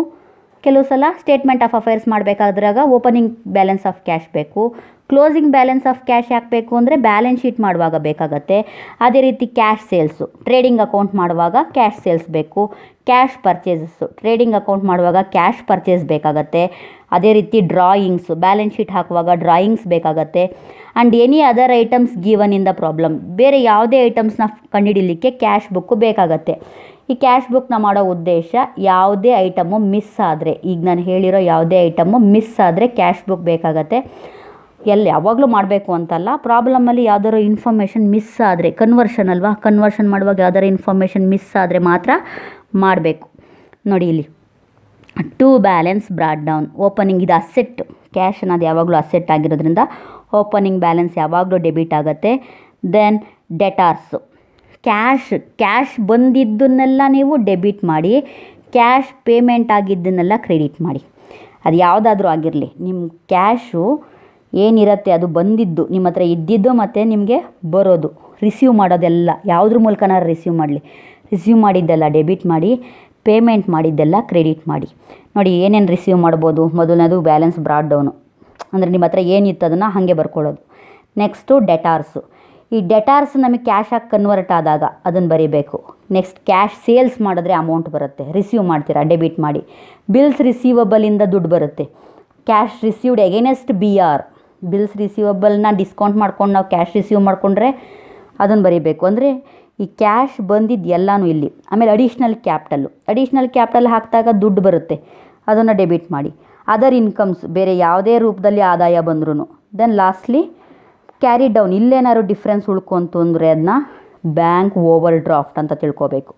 [SPEAKER 1] ಕೆಲವು ಸಲ ಸ್ಟೇಟ್ಮೆಂಟ್ ಆಫ್ ಅಫೇರ್ಸ್ ಮಾಡಬೇಕಾದ್ರಾಗ ಓಪನಿಂಗ್ ಬ್ಯಾಲೆನ್ಸ್ ಆಫ್ ಕ್ಯಾಶ್ ಬೇಕು. ಕ್ಲೋಸಿಂಗ್ ಬ್ಯಾಲೆನ್ಸ್ ಆಫ್ ಕ್ಯಾಶ್ ಯಾಕೆ ಬೇಕು ಅಂದರೆ ಬ್ಯಾಲೆನ್ಸ್ ಶೀಟ್ ಮಾಡುವಾಗ ಬೇಕಾಗತ್ತೆ. ಅದೇ ರೀತಿ ಕ್ಯಾಶ್ ಸೇಲ್ಸು, ಟ್ರೇಡಿಂಗ್ ಅಕೌಂಟ್ ಮಾಡುವಾಗ ಕ್ಯಾಶ್ ಸೇಲ್ಸ್ ಬೇಕು. ಕ್ಯಾಶ್ ಪರ್ಚೇಸಸ್ಸು, ಟ್ರೇಡಿಂಗ್ ಅಕೌಂಟ್ ಮಾಡುವಾಗ ಕ್ಯಾಶ್ ಪರ್ಚೇಸ್ ಬೇಕಾಗತ್ತೆ. ಅದೇ ರೀತಿ ಡ್ರಾಯಿಂಗ್ಸು, ಬ್ಯಾಲೆನ್ಸ್ ಶೀಟ್ ಹಾಕುವಾಗ ಡ್ರಾಯಿಂಗ್ಸ್ ಬೇಕಾಗತ್ತೆ. And any other items given in the problem, ಬೇರೆ ಯಾವುದೇ ಐಟಮ್ಸ್ನ ಕಂಡುಹಿಡೀಲಿಕ್ಕೆ ಕ್ಯಾಶ್ ಬುಕ್ಕು ಬೇಕಾಗತ್ತೆ. ಈ ಕ್ಯಾಶ್ ಬುಕ್ನ ಮಾಡೋ ಉದ್ದೇಶ ಯಾವುದೇ ಐಟಮು ಮಿಸ್ ಆದರೆ, ಈಗ ನಾನು ಹೇಳಿರೋ ಯಾವುದೇ ಐಟಮು ಮಿಸ್ ಆದರೆ ಕ್ಯಾಶ್ ಬುಕ್ ಬೇಕಾಗತ್ತೆ. ಯಾವಾಗಲೂ ಮಾಡಬೇಕು ಅಂತಲ್ಲ, ಪ್ರಾಬ್ಲಮಲ್ಲಿ ಯಾವ್ದಾದ್ರು ಇನ್ಫಾರ್ಮೇಷನ್ ಮಿಸ್ ಆದರೆ, ಕನ್ವರ್ಷನ್ ಅಲ್ವಾ, ಕನ್ವರ್ಷನ್ ಮಾಡುವಾಗ ಯಾವ್ದಾರು ಇನ್ಫಾರ್ಮೇಷನ್ ಮಿಸ್ ಆದರೆ ಮಾತ್ರ ಮಾಡಬೇಕು. ನೋಡಿ ಇಲ್ಲಿ to balance brought down, opening ಇದು ಅಸೆಟ್, ಕ್ಯಾಶ್ ಅನ್ನೋದು ಯಾವಾಗಲೂ ಅಸೆಟ್ ಆಗಿರೋದ್ರಿಂದ ಓಪನಿಂಗ್ ಬ್ಯಾಲೆನ್ಸ್ ಯಾವಾಗಲೂ ಡೆಬಿಟ್ ಆಗುತ್ತೆ. ದೆನ್ ಡೆಟಾರ್ಸು, ಕ್ಯಾಶ್ ಬಂದಿದ್ದನ್ನೆಲ್ಲ ನೀವು ಡೆಬಿಟ್ ಮಾಡಿ, ಕ್ಯಾಶ್ ಪೇಮೆಂಟ್ ಆಗಿದ್ದನ್ನೆಲ್ಲ ಕ್ರೆಡಿಟ್ ಮಾಡಿ. ಅದು ಯಾವುದಾದ್ರೂ ಆಗಿರಲಿ, ನಿಮ್ಮ ಕ್ಯಾಶು ಏನಿರುತ್ತೆ ಅದು ಬಂದಿದ್ದು ನಿಮ್ಮ ಹತ್ರ ಇದ್ದಿದ್ದು ಮತ್ತು ನಿಮಗೆ ಬರೋದು, ರಿಸೀವ್ ಮಾಡೋದೆಲ್ಲ ಯಾವುದ್ರ ಮೂಲಕನಾರು ರಿಸೀವ್ ಮಾಡಲಿ, ರಿಸೀವ್ ಮಾಡಿದ್ದೆಲ್ಲ ಡೆಬಿಟ್ ಮಾಡಿ, ಪೇಮೆಂಟ್ ಮಾಡಿದ್ದೆಲ್ಲ ಕ್ರೆಡಿಟ್ ಮಾಡಿ. ನೋಡಿ ಏನೇನು ರಿಸೀವ್ ಮಾಡ್ಬೋದು. ಮೊದಲನೇದು ಬ್ಯಾಲೆನ್ಸ್ ಬ್ರಾಡ್ ಡೌನು, ಅಂದರೆ ನಿಮ್ಮ ಹತ್ರ ಏನಿತ್ತು ಅದನ್ನು ಹಾಗೆ ಬರ್ಕೊಳ್ಳೋದು. ನೆಕ್ಸ್ಟು ಡೆಟಾರ್ಸು, ಈ ಡೆಟಾರ್ಸ್ ನಮಗೆ ಕ್ಯಾಶಾಗಿ ಕನ್ವರ್ಟ್ ಆದಾಗ ಅದನ್ನು ಬರೀಬೇಕು. ನೆಕ್ಸ್ಟ್ ಕ್ಯಾಶ್ ಸೇಲ್ಸ್ ಮಾಡಿದ್ರೆ ಅಮೌಂಟ್ ಬರುತ್ತೆ, ರಿಸೀವ್ ಮಾಡ್ತೀರಾ ಡೆಬಿಟ್ ಮಾಡಿ. ಬಿಲ್ಸ್ ರಿಸೀವಬಲಿಂದ ದುಡ್ಡು ಬರುತ್ತೆ. Cash received against BR, bills ರಿಸೀವಬಲ್ನ ಡಿಸ್ಕೌಂಟ್ ಮಾಡ್ಕೊಂಡು ನಾವು ಕ್ಯಾಶ್ ರಿಸೀವ್ ಮಾಡಿಕೊಂಡ್ರೆ ಅದನ್ನು ಬರೀಬೇಕು. ಅಂದರೆ ಈ ಕ್ಯಾಶ್ ಬಂದಿದ್ದು ಎಲ್ಲನೂ ಇಲ್ಲಿ. ಆಮೇಲೆ ಅಡಿಷ್ನಲ್ ಕ್ಯಾಪಿಟಲ್ ಹಾಕಿದಾಗ ದುಡ್ಡು ಬರುತ್ತೆ, ಅದನ್ನು ಡೆಬಿಟ್ ಮಾಡಿ. ಅದರ್ ಇನ್ಕಮ್ಸ್, ಬೇರೆ ಯಾವುದೇ ರೂಪದಲ್ಲಿ ಆದಾಯ ಬಂದ್ರೂ. ದೆನ್ ಲಾಸ್ಟ್ಲಿ ಕ್ಯಾರಿ ಡೌನ್, ಇಲ್ಲೇನಾದ್ರು ಡಿಫ್ರೆನ್ಸ್ ಉಳ್ಕೊಂತು ಅಂದರೆ ಅದನ್ನ ಬ್ಯಾಂಕ್ ಓವರ್ ಡ್ರಾಫ್ಟ್ ಅಂತ ತಿಳ್ಕೊಬೇಕು.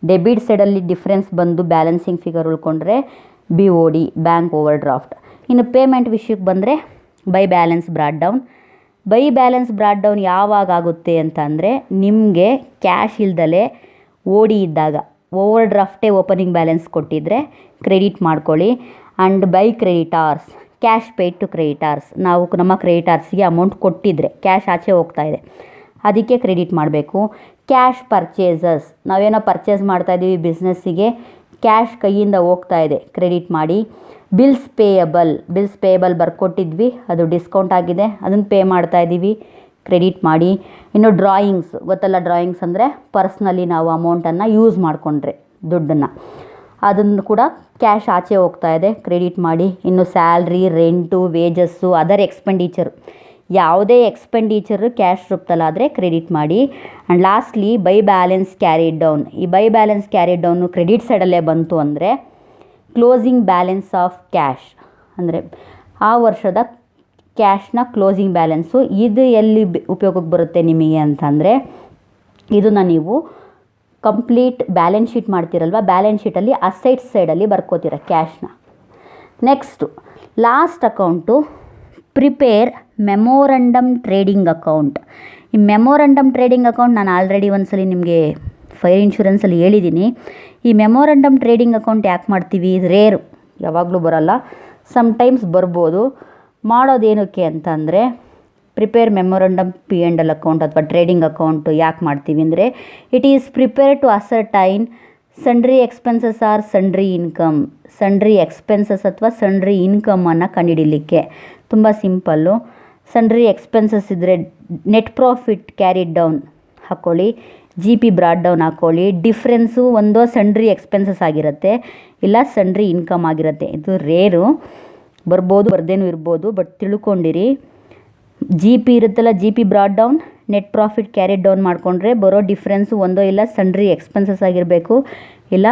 [SPEAKER 1] ಡೆಬಿಟ್ ಸೈಡಲ್ಲಿ ಡಿಫ್ರೆನ್ಸ್ ಬಂದು ಬ್ಯಾಲೆನ್ಸಿಂಗ್ ಫಿಗರ್ ಉಳ್ಕೊಂಡ್ರೆ BOD, ಬ್ಯಾಂಕ್ ಓವರ್ ಡ್ರಾಫ್ಟ್. ಇನ್ನು ಪೇಮೆಂಟ್ ವಿಷಯಕ್ಕೆ ಬಂದರೆ ಬೈ ಬ್ಯಾಲೆನ್ಸ್ ಬ್ರಾಡ್ ಡೌನ್ ಯಾವಾಗ ಆಗುತ್ತೆ ಅಂತ ಅಂದರೆ ನಿಮಗೆ ಕ್ಯಾಶ್ ಇಲ್ದಲೆ OD ಇದ್ದಾಗ, ಓವರ್ ಡ್ರಾಫ್ಟೇ ಓಪನಿಂಗ್ ಬ್ಯಾಲೆನ್ಸ್ ಕೊಟ್ಟಿದ್ದರೆ ಕ್ರೆಡಿಟ್ ಮಾಡ್ಕೊಳ್ಳಿ. And by creditors, cash paid to creditors, ನಾವು ನಮ್ಮ ಕ್ರೆಡಿಟಾರ್ಸ್ಗೆ ಅಮೌಂಟ್ ಕೊಟ್ಟಿದ್ದರೆ ಕ್ಯಾಶ್ ಆಚೆ ಹೋಗ್ತಾ ಇದೆ ಅದಕ್ಕೆ ಕ್ರೆಡಿಟ್ ಮಾಡಬೇಕು. ಕ್ಯಾಶ್ ಪರ್ಚೇಸಸ್, ನಾವೇನೋ ಪರ್ಚೇಸ್ ಮಾಡ್ತಾಯಿದ್ದೀವಿ ಬಿಸ್ನೆಸ್ಸಿಗೆ, ಕ್ಯಾಶ್ ಕೈಯಿಂದ ಹೋಗ್ತಾ ಇದೆ, ಕ್ರೆಡಿಟ್ ಮಾಡಿ. ಬಿಲ್ಸ್ ಪೇಯಬಲ್ ಬರ್ಕೊಟ್ಟಿದ್ವಿ, ಅದು ಡಿಸ್ಕೌಂಟ್ ಆಗಿದೆ, ಅದನ್ನು ಪೇ ಮಾಡ್ತಾಯಿದ್ದೀವಿ, ಕ್ರೆಡಿಟ್ ಮಾಡಿ. ಇನ್ನು ಡ್ರಾಯಿಂಗ್ಸ್ ಗೊತ್ತಲ್ಲ, ಡ್ರಾಯಿಂಗ್ಸ್ ಅಂದರೆ ಪರ್ಸ್ನಲಿ ನಾವು ಅಮೌಂಟನ್ನು ಯೂಸ್ ಮಾಡಿಕೊಂಡ್ರೆ ದುಡ್ಡನ್ನು, ಅದನ್ನು ಕೂಡ ಕ್ಯಾಶ್ ಆಚೆ ಹೋಗ್ತಾ ಇದೆ, ಕ್ರೆಡಿಟ್ ಮಾಡಿ. ಇನ್ನು salary, rent, wages, other expenditure, ಯಾವುದೇ ಎಕ್ಸ್ಪೆಂಡಿಚರು ಕ್ಯಾಶ್ ರೂಪದಲ್ಲಾದರೆ ಕ್ರೆಡಿಟ್ ಮಾಡಿ. And lastly by balance carried down, ಈ by balance carried down credit ಸೈಡಲ್ಲೇ ಬಂತು ಅಂದರೆ ಕ್ಲೋಸಿಂಗ್ ಬ್ಯಾಲೆನ್ಸ್ ಆಫ್ ಕ್ಯಾಶ್, ಅಂದರೆ ಆ ವರ್ಷದ ಕ್ಯಾಶ್ನ ಕ್ಲೋಸಿಂಗ್ ಬ್ಯಾಲೆನ್ಸು. ಇದು ಎಲ್ಲಿ ಉಪಯೋಗಕ್ಕೆ ಬರುತ್ತೆ ನಿಮಗೆ ಅಂತಂದರೆ, ಇದನ್ನು ನೀವು ಕಂಪ್ಲೀಟ್ ಬ್ಯಾಲೆನ್ಸ್ ಶೀಟ್ ಮಾಡ್ತೀರಲ್ವ, ಬ್ಯಾಲೆನ್ಸ್ ಶೀಟಲ್ಲಿ ಅಸೆಟ್ಸ್ ಸೈಡಲ್ಲಿ ಬರ್ಕೋತೀರ ಕ್ಯಾಶ್ನ. Next last account prepare memorandum trading account. ಈ ಮೆಮೋರಂಡಮ್ ಟ್ರೇಡಿಂಗ್ ಅಕೌಂಟ್ ನಾನು ಆಲ್ರೆಡಿ ಒಂದ್ಸಲಿ ನಿಮಗೆ ಫೈರ್ ಇನ್ಶೂರೆನ್ಸಲ್ಲಿ ಹೇಳಿದ್ದೀನಿ. ಈ ಮೆಮೋರಂಡಮ್ ಟ್ರೇಡಿಂಗ್ ಅಕೌಂಟ್ ಯಾಕೆ ಮಾಡ್ತೀವಿ, ರೇರು, ಯಾವಾಗಲೂ ಬರೋಲ್ಲ, ಸಮ್ಟೈಮ್ಸ್ ಬರ್ಬೋದು. ಮಾಡೋದೇನಕ್ಕೆ ಅಂತಂದರೆ, ಪ್ರಿಪೇರ್ ಮೆಮೊರಂಡಮ್ P&L ಅಕೌಂಟ್ ಅಥವಾ ಟ್ರೇಡಿಂಗ್ ಅಕೌಂಟು ಯಾಕೆ ಮಾಡ್ತೀವಿ ಅಂದರೆ, it is prepare to ascertain sundry expenses or sundry income. Sundry expenses ಅಥವಾ ಸನ್ಡ್ರಿ ಇನ್ಕಮನ್ನು ಕಂಡುಹಿಡೀಲಿಕ್ಕೆ ತುಂಬ ಸಿಂಪಲ್ಲು. ಸನ್ಡ್ರಿ ಎಕ್ಸ್ಪೆನ್ಸಸ್ ಇದ್ದರೆ ನೆಟ್ ಪ್ರಾಫಿಟ್ ಕ್ಯಾರಿಡ್ ಡೌನ್ ಹಾಕ್ಕೊಳ್ಳಿ, GP ಬ್ರಾಡ್ ಡೌನ್ ಹಾಕ್ಕೊಳ್ಳಿ. ಡಿಫ್ರೆನ್ಸು ಒಂದೋ ಸನ್ಡ್ರಿ ಎಕ್ಸ್ಪೆನ್ಸಸ್ ಆಗಿರುತ್ತೆ, ಇಲ್ಲ ಸನ್ಡ್ರಿ ಇನ್ಕಮ್ ಆಗಿರುತ್ತೆ. ಇದು ರೇರು, ಬರ್ಬೋದು ಬರ್ದೇನೂ ಇರ್ಬೋದು, ಬಟ್ ತಿಳ್ಕೊಂಡಿರಿ. GP ಇರುತ್ತಲ್ಲ, GP brought down, net profit carried down ಮಾಡಿಕೊಂಡ್ರೆ ಬರೋ ಡಿಫ್ರೆನ್ಸು ಒಂದೋ ಇಲ್ಲ ಸನ್ಡ್ರಿ ಎಕ್ಸ್ಪೆನ್ಸಸ್ ಆಗಿರಬೇಕು, ಇಲ್ಲ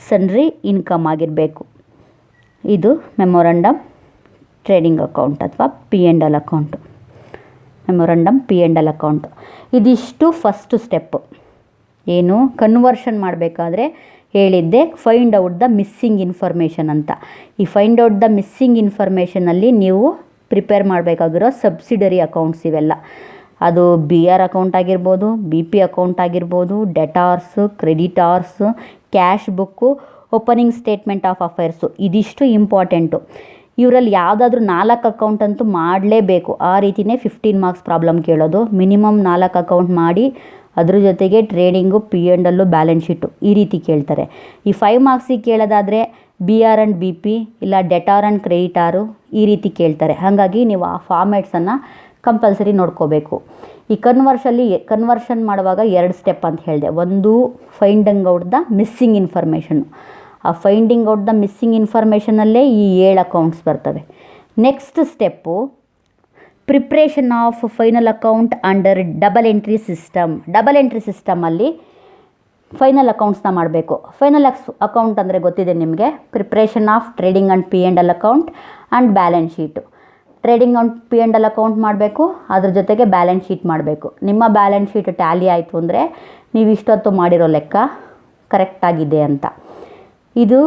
[SPEAKER 1] ಸನ್ಡ್ರಿ ಇನ್ಕಮ್ ಆಗಿರಬೇಕು. ಇದು ಮೆಮೊರಂಡಮ್ ಟ್ರೇಡಿಂಗ್ ಅಕೌಂಟ್ ಅಥವಾ P&L account, memorandum P&L account. ಇದಿಷ್ಟು ಫಸ್ಟು ಸ್ಟೆಪ್ಪು. ಏನು, ಕನ್ವರ್ಷನ್ ಮಾಡಬೇಕಾದ್ರೆ ಹೇಳಿದ್ದೆ find out the missing information ಅಂತ. ಈ ಫೈಂಡ್ ಔಟ್ ದ ಮಿಸ್ಸಿಂಗ್ ಇನ್ಫಾರ್ಮೇಷನಲ್ಲಿ ನೀವು ಪ್ರಿಪೇರ್ ಮಾಡಬೇಕಾಗಿರೋ ಸಬ್ಸಿಡರಿ ಅಕೌಂಟ್ಸ್ ಇವೆಲ್ಲ. ಅದು BR ಅಕೌಂಟ್ ಆಗಿರ್ಬೋದು, BP ಅಕೌಂಟ್ ಆಗಿರ್ಬೋದು, debtors, ಕ್ರೆಡಿಟಾರ್ಸು, cash book, opening statement of affairs. ಇದಿಷ್ಟು ಇಂಪಾರ್ಟೆಂಟು. ಇವರಲ್ಲಿ ಯಾವುದಾದ್ರೂ 4 ಅಕೌಂಟ್ ಅಂತೂ ಮಾಡಲೇಬೇಕು. ಆ ರೀತಿಯೇ 15 ಮಾರ್ಕ್ಸ್ ಪ್ರಾಬ್ಲಮ್ ಕೇಳೋದು. ಮಿನಿಮಮ್ 4 ಅಕೌಂಟ್ ಮಾಡಿ, ಅದ್ರ ಜೊತೆಗೆ ಟ್ರೇಡಿಂಗು, P&L, ಬ್ಯಾಲೆನ್ಸ್ ಶೀಟು ಈ ರೀತಿ ಕೇಳ್ತಾರೆ. ಈ 5 ಮಾರ್ಕ್ಸಿಗೆ ಕೇಳೋದಾದರೆ BR ಆ್ಯಂಡ್ BP ಇಲ್ಲ ಡೆಟಾರ್ ಆ್ಯಂಡ್ ಕ್ರೆಡಿಟಾರು ಈ ರೀತಿ ಕೇಳ್ತಾರೆ. ಹಾಗಾಗಿ ನೀವು ಆ ಫಾರ್ಮ್ಯಾಟ್ಸನ್ನು ಕಂಪಲ್ಸರಿ ನೋಡ್ಕೋಬೇಕು. ಈ ಕನ್ವರ್ಷನ್ ಮಾಡುವಾಗ 2 ಸ್ಟೆಪ್ ಅಂತ ಹೇಳಿದೆ. ಒಂದು ಫೈಂಡಿಂಗ್ ಔಟ್ ದ ಮಿಸ್ಸಿಂಗ್ ಇನ್ಫಾರ್ಮೇಷನ್ನು. ಆ ಫೈಂಡಿಂಗ್ ಔಟ್ ದ ಮಿಸ್ಸಿಂಗ್ ಇನ್ಫಾರ್ಮೇಷನಲ್ಲೇ ಈ 7 ಅಕೌಂಟ್ಸ್ ಬರ್ತವೆ. Next step preparation of final account under double entry system. Double entry ಸಿಸ್ಟಮಲ್ಲಿ ಫೈನಲ್ ಅಕೌಂಟ್ಸ್ನ ಮಾಡಬೇಕು. ಫೈನಲ್ ಅಕೌಂಟ್ ಅಂದರೆ ಗೊತ್ತಿದೆ ನಿಮಗೆ, preparation of trading and P&L account and balance sheet. Trading and P&L account ಮಾಡಬೇಕು, ಅದ್ರ ಜೊತೆಗೆ ಬ್ಯಾಲೆನ್ಸ್ ಶೀಟ್ ಮಾಡಬೇಕು. ನಿಮ್ಮ ಬ್ಯಾಲೆನ್ಸ್ ಶೀಟ್ ಟ್ಯಾಲಿ ಆಯಿತು ಅಂದರೆ ನೀವು ಇಷ್ಟೊತ್ತು ಮಾಡಿರೋ ಲೆಕ್ಕ ಕರೆಕ್ಟಾಗಿದೆ ಅಂತ. ಇದು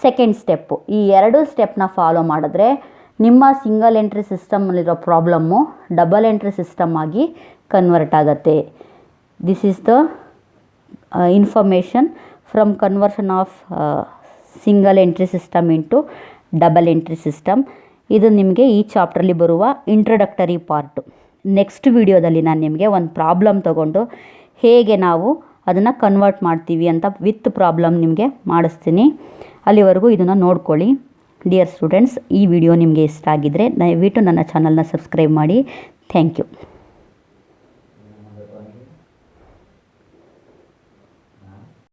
[SPEAKER 1] ಸೆಕೆಂಡ್ ಸ್ಟೆಪ್ಪು. ಈ 2 ಸ್ಟೆಪ್ನ ಫಾಲೋ ಮಾಡಿದ್ರೆ ನಿಮ್ಮ ಸಿಂಗಲ್ ಎಂಟ್ರಿ ಸಿಸ್ಟಮಲ್ಲಿರೋ ಪ್ರಾಬ್ಲಮ್ಮು ಡಬಲ್ ಎಂಟ್ರಿ ಸಿಸ್ಟಮ್ ಆಗಿ ಕನ್ವರ್ಟ್ ಆಗುತ್ತೆ. This is the information from conversion of single entry system into double entry system. ಇದು ನಿಮಗೆ ಈ ಚಾಪ್ಟ್ರಲ್ಲಿ ಬರುವ ಇಂಟ್ರೊಡಕ್ಟರಿ ಪಾರ್ಟು. ನೆಕ್ಸ್ಟ್ ವಿಡಿಯೋದಲ್ಲಿ ನಾನು ನಿಮಗೆ ಒಂದು ಪ್ರಾಬ್ಲಮ್ ತೊಗೊಂಡು ಹೇಗೆ ನಾವು ಅದನ್ನು ಕನ್ವರ್ಟ್ ಮಾಡ್ತೀವಿ ಅಂತ ವಿತ್ ಪ್ರಾಬ್ಲಮ್ ನಿಮಗೆ ಮಾಡಿಸ್ತೀನಿ. ಅಲ್ಲಿವರೆಗೂ ಇದನ್ನು ನೋಡ್ಕೊಳ್ಳಿ. ಡಿಯರ್ ಸ್ಟೂಡೆಂಟ್ಸ್, ಈ ವಿಡಿಯೋ ನಿಮಗೆ ಇಷ್ಟ ಆಗಿದ್ದರೆ ದಯವಿಟ್ಟು ನನ್ನ ಚಾನಲ್ನ ಸಬ್ಸ್ಕ್ರೈಬ್ ಮಾಡಿ. Thank you.